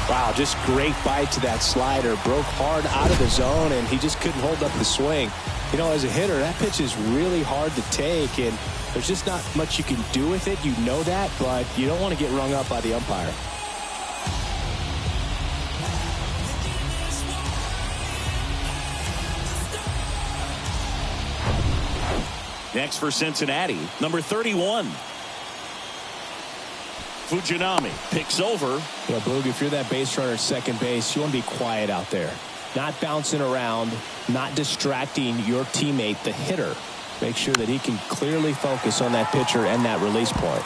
Wow, just great bite to that slider. Broke hard out of the zone, and he just couldn't hold up the swing. You know, as a hitter, that pitch is really hard to take, and there's just not much you can do with it. You know that, but you don't want to get rung up by the umpire. Next for Cincinnati, number 31. Fujinami picks over. Yeah, Boog, if you're that base runner at second base, you want to be quiet out there. Not bouncing around, not distracting your teammate, the hitter. Make sure that he can clearly focus on that pitcher and that release point.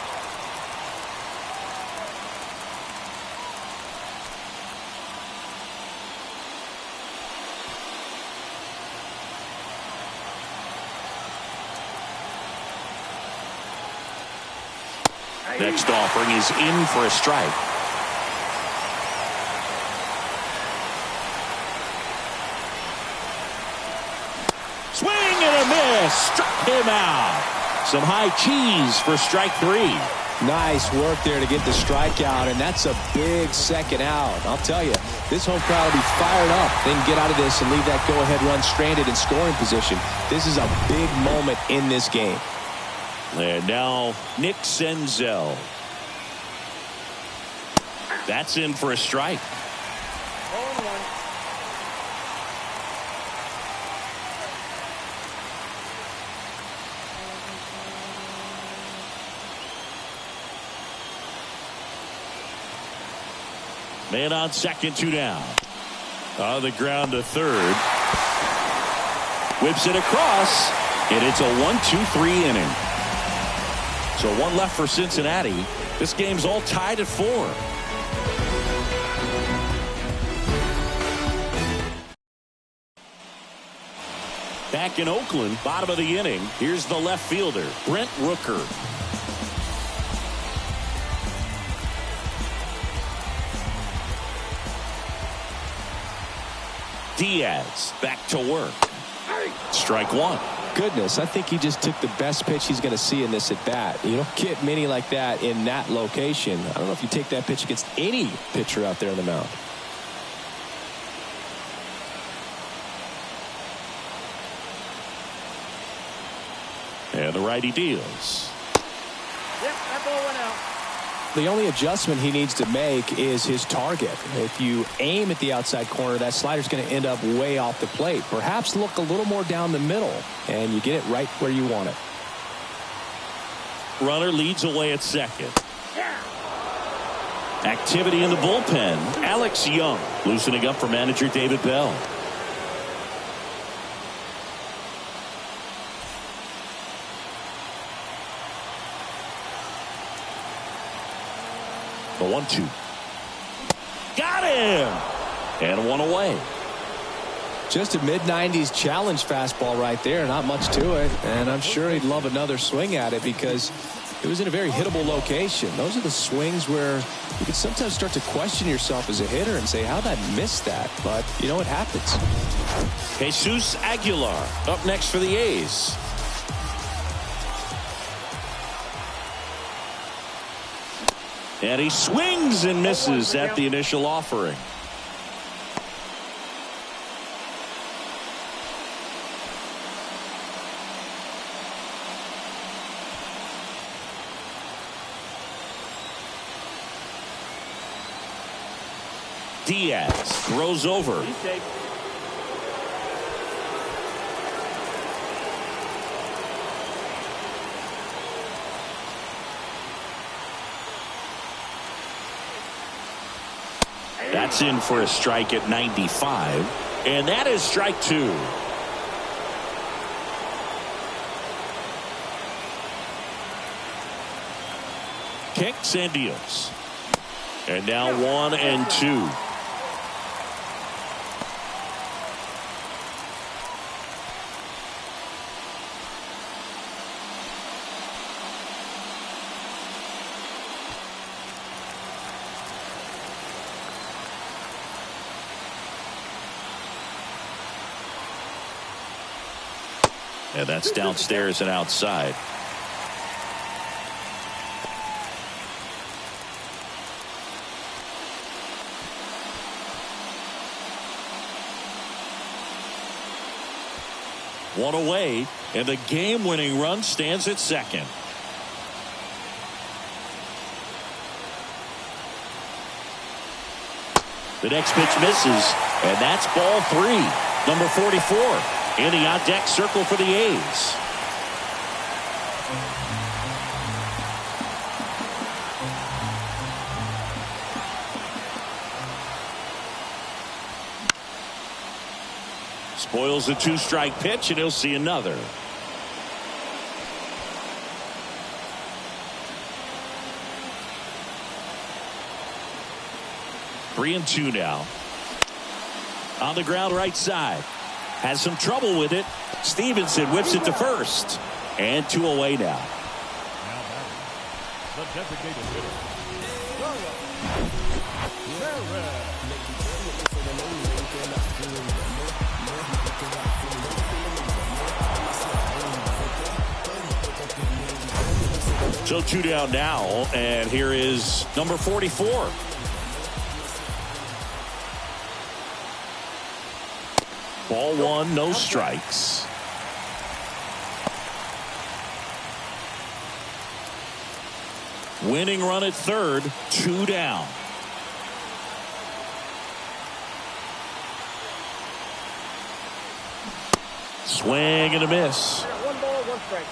Next offering is in for a strike. Swing and a miss. Struck him out. Some high cheese for strike 3. Nice work there to get the strikeout, and that's a big second out. I'll tell you, this home crowd will be fired up. They can get out of this and leave that go-ahead run stranded in scoring position. This is a big moment in this game. And now Nick Senzel. That's in for a strike. Man on second, 2 down. On the ground to third. Whips it across, and it's a 1-2-3 inning. So 1 left for Cincinnati. This game's all tied at 4. Back in Oakland, bottom of the inning, here's the left fielder, Brent Rooker. Diaz back to work. Strike 1. Goodness, I think he just took the best pitch he's going to see in this at bat. You don't get many like that in that location. I don't know if you take that pitch against any pitcher out there on the mound. And the righty deals. Yep, that ball went out. The only adjustment he needs to make is his target. If you aim at the outside corner, that slider's going to end up way off the plate. Perhaps look a little more down the middle, and you get it right where you want it. Runner leads away at second. Activity in the bullpen. Alex Young loosening up for manager David Bell. The 1-2. Got him! And 1 away. Just a mid-90s challenge fastball right there. Not much to it. And I'm sure he'd love another swing at it because it was in a very hittable location. Those are the swings where you can sometimes start to question yourself as a hitter and say, how'd I miss that? But, you know, it happens. Jesus Aguilar up next for the A's. And he swings and misses at the initial offering. Diaz throws over. That's in for a strike at 95. And that is strike 2. Kicks and deals. And now 1 and 2. And that's downstairs and outside. One away, and the game-winning run stands at second. The next pitch misses, and that's ball 3. Number 44. In the on-deck circle for the A's. Spoils a 2-strike pitch, and he'll see another. 3-2 now. On the ground right side. Has some trouble with it. Stevenson whips it to first. And 2 away now. Now batting, the designated hitter. So 2 down now, and here is number 44. Ball 1, no strikes. Winning run at third, 2 down. Swing and a miss. 1 ball, 1 strike.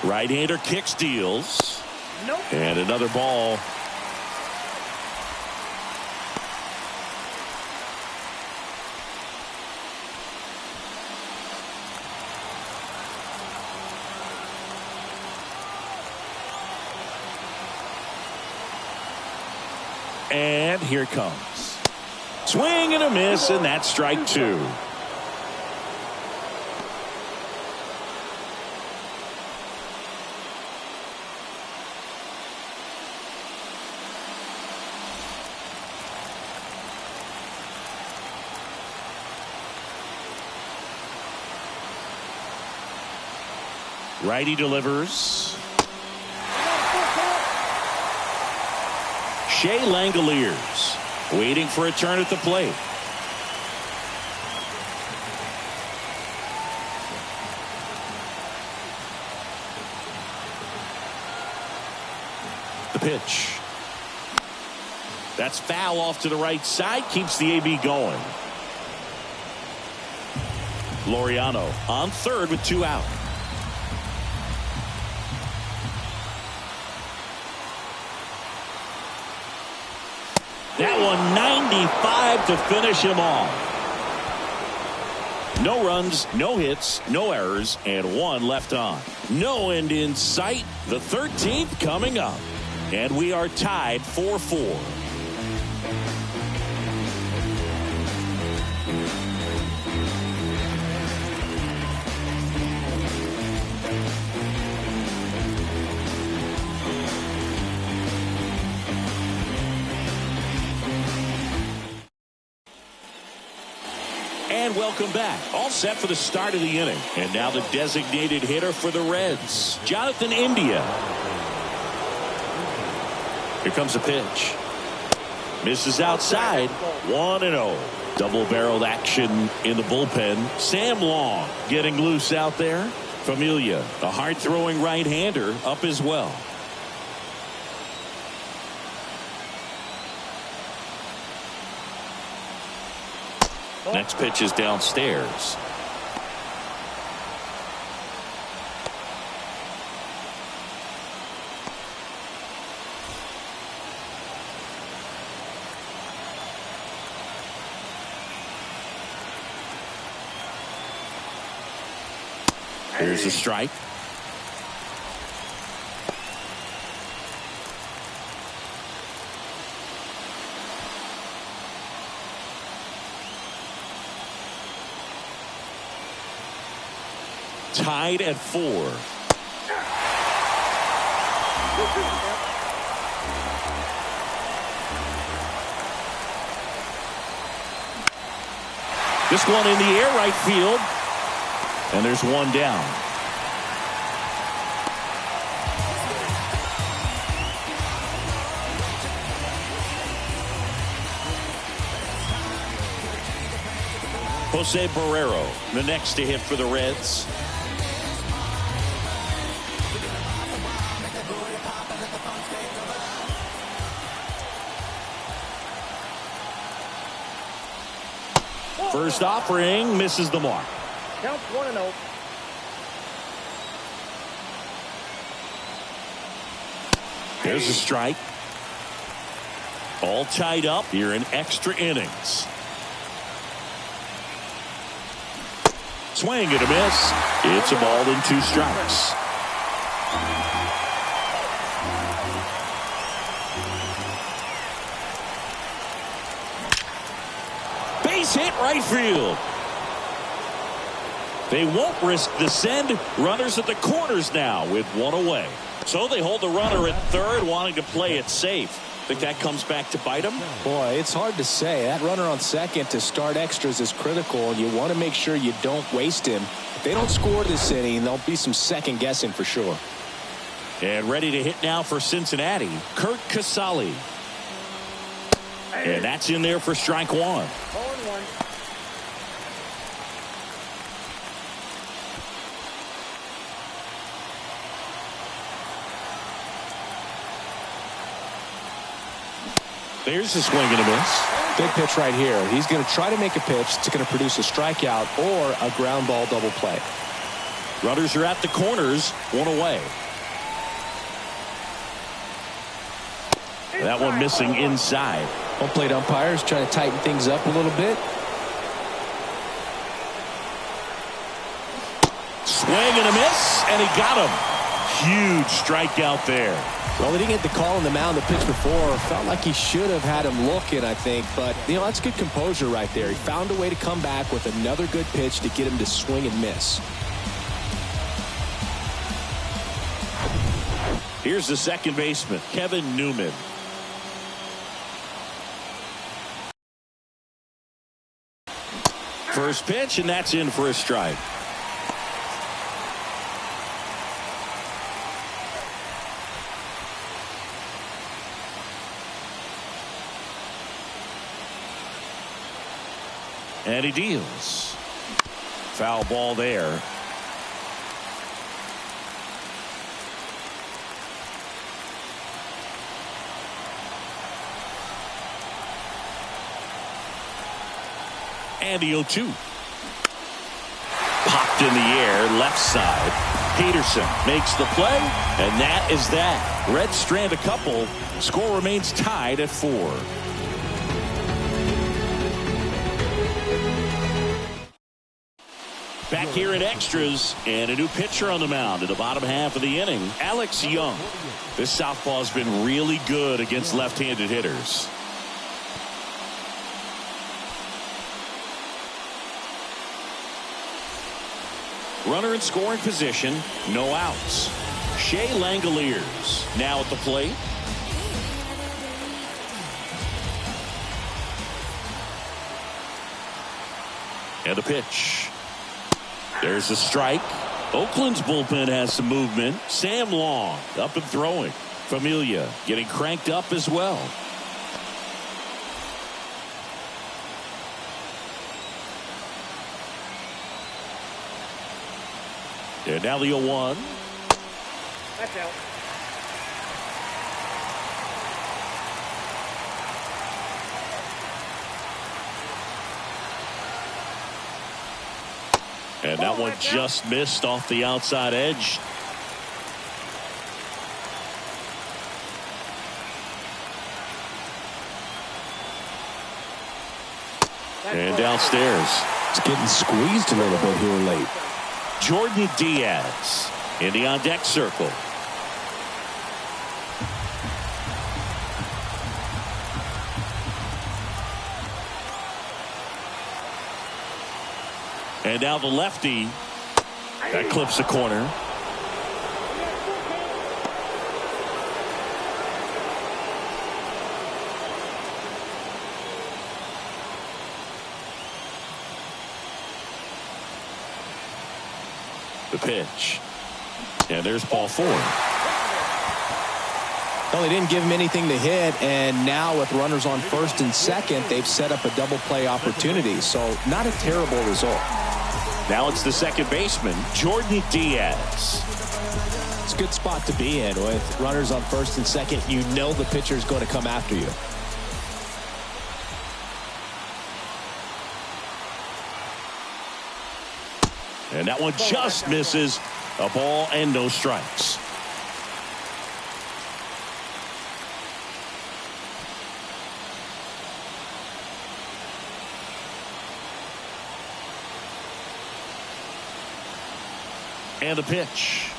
Right-hander kick steals. Nope. And another ball. And here it comes. Swing and a miss, and that's strike 2. Righty delivers. Shea Langoliers waiting for a turn at the plate. The pitch. That's foul off to the right side. Keeps the AB going. Laureano on third with 2 out. That one 95 to finish him off. No runs, no hits, no errors, and 1 left on. No end in sight. The 13th coming up. And we are tied 4-4. And welcome back. All set for the start of the inning. And now the designated hitter for the Reds, Jonathan India. Here comes a pitch. Misses outside. 1-0. Double-barreled action in the bullpen. Sam Long getting loose out there. Familia, a hard-throwing right-hander, up as well. Next pitch is downstairs. Here's a strike. Tied at 4. This one in the air, right field. And there's 1 down. Jose Barrero, the next to hit for the Reds. First offering misses the mark. Counts 1-0. There's a strike. All tied up here in extra innings. Swing and a miss. It's a ball and 2 strikes. Base hit right field. They won't risk the send. Runners at the corners now with 1 away. So they hold the runner at third, wanting to play it safe. Think that comes back to bite them? Boy, it's hard to say. That runner on second to start extras is critical, and you want to make sure you don't waste him. If they don't score this inning, there'll be some second guessing for sure. And ready to hit now for Cincinnati, Kurt Casale. And that's in there for strike 1. 0-1. There's a swing and a miss. Big pitch right here. He's going to try to make a pitch that's going to produce a strikeout or a ground ball double play. Runners are at the corners, 1 away. That one missing inside. Home plate umpires trying to tighten things up a little bit. Swing and a miss, and he got him. Huge strikeout there. Well, they didn't get the call on the mound the pitch before. Felt like he should have had him looking, I think. But, that's good composure right there. He found a way to come back with another good pitch to get him to swing and miss. Here's the second baseman, Kevin Newman. First pitch, and that's in for a strike. And he deals. Foul ball there. And the 0-2. Popped in the air, left side. Peterson makes the play, and that is that. Reds strand a couple. Score remains tied at 4. Back here in extras, and a new pitcher on the mound in the bottom half of the inning, Alex Young. This southpaw has been really good against left-handed hitters. Runner in scoring position, no outs. Shea Langoliers now at the plate. And the pitch. There's a strike. Oakland's bullpen has some movement. Sam Long up and throwing. Familia getting cranked up as well. And now the 0-1. That's out. And that one just missed off the outside edge. And downstairs. It's getting squeezed a little bit here late. Jordan Diaz in the on-deck circle. And now the lefty. That clips the corner. The pitch. And there's ball 4. Well, they didn't give him anything to hit, and now with runners on first and second, they've set up a double play opportunity. So not a terrible result. Now it's the second baseman, Jordan Diaz. It's a good spot to be in with runners on first and second. You know the pitcher is going to come after you. And that one just misses. A ball and no strikes. And a pitch.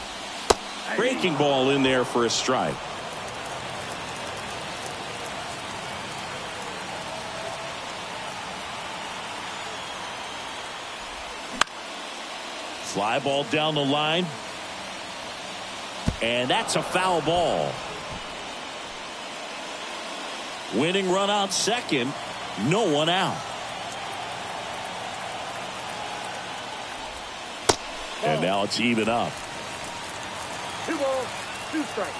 Breaking ball in there for a strike. Fly ball down the line. And that's a foul ball. Winning run on second. No one out. And now it's even up. 2 balls, 2 strikes.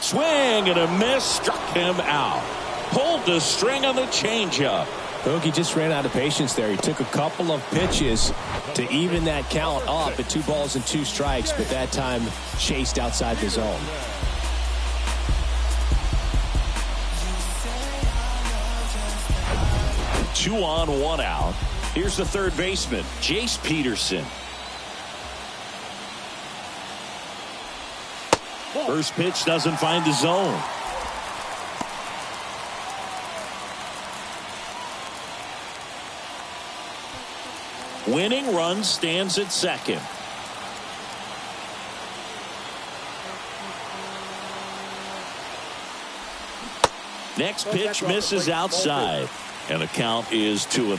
Swing and a miss. Struck him out. Pulled the string on the changeup. Bogey just ran out of patience there. He took a couple of pitches to even that count up at 2 balls and 2 strikes, but that time chased outside the zone. Two on, 1 out. Here's the third baseman, Jace Peterson. First pitch doesn't find the zone. Winning run stands at second. Next pitch misses outside. And the count is 2-0.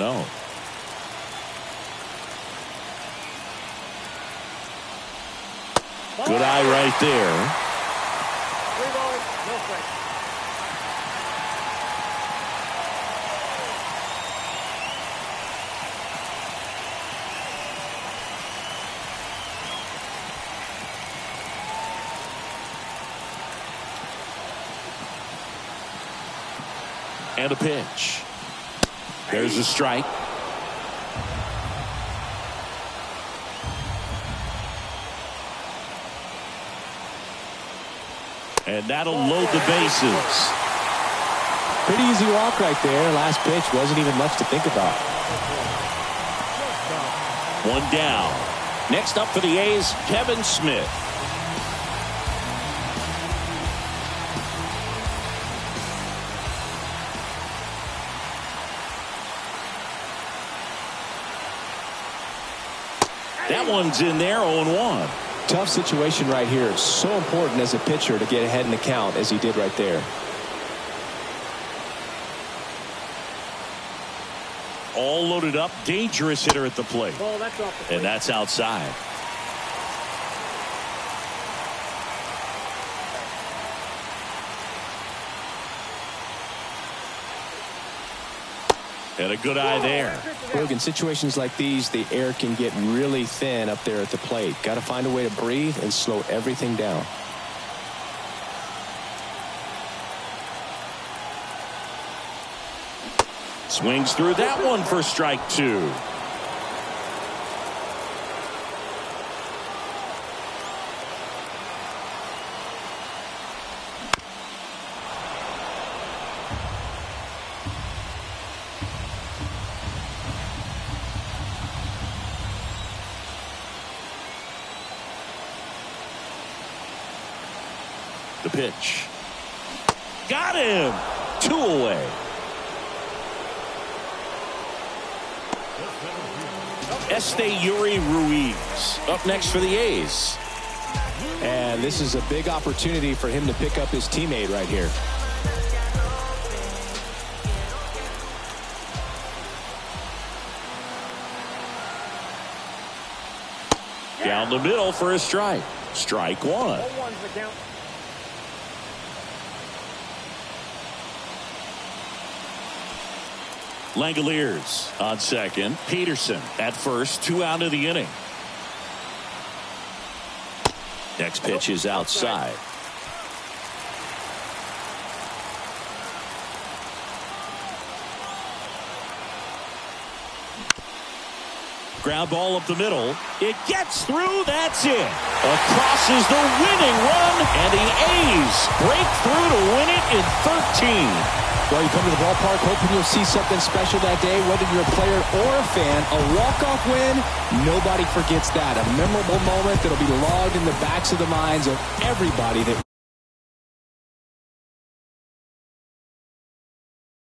Good eye right there. 3 balls, no strikes. And a pitch. There's a strike. And that'll load the bases. Pretty easy walk right there. Last pitch wasn't even much to think about. 1 down. Next up for the A's, Kevin Smith. That one's in there, 0-1. Tough situation right here. It's so important as a pitcher to get ahead in the count as he did right there. All loaded up. Dangerous hitter at the plate. Ball, that's off the plate. And that's outside. And a good eye there. Look, in situations like these, the air can get really thin up there at the plate. Got to find a way to breathe and slow everything down. Swings through that one for strike 2. The pitch. Got him. 2 away. Yuri Ruiz up next for the A's. And this is a big opportunity for him to pick up his teammate right here. Down the middle for a strike. Strike 1. 0-1's the count. Langoliers on second. Peterson at first. 2 out of the inning. Next pitch is outside. Ground ball up the middle. It gets through. That's it. Across is the winning run, and the A's break through to win it in 13. Well, you come to the ballpark hoping you'll see something special that day, whether you're a player or a fan. A walk-off win, nobody forgets that. A memorable moment that'll be logged in the backs of the minds of everybody that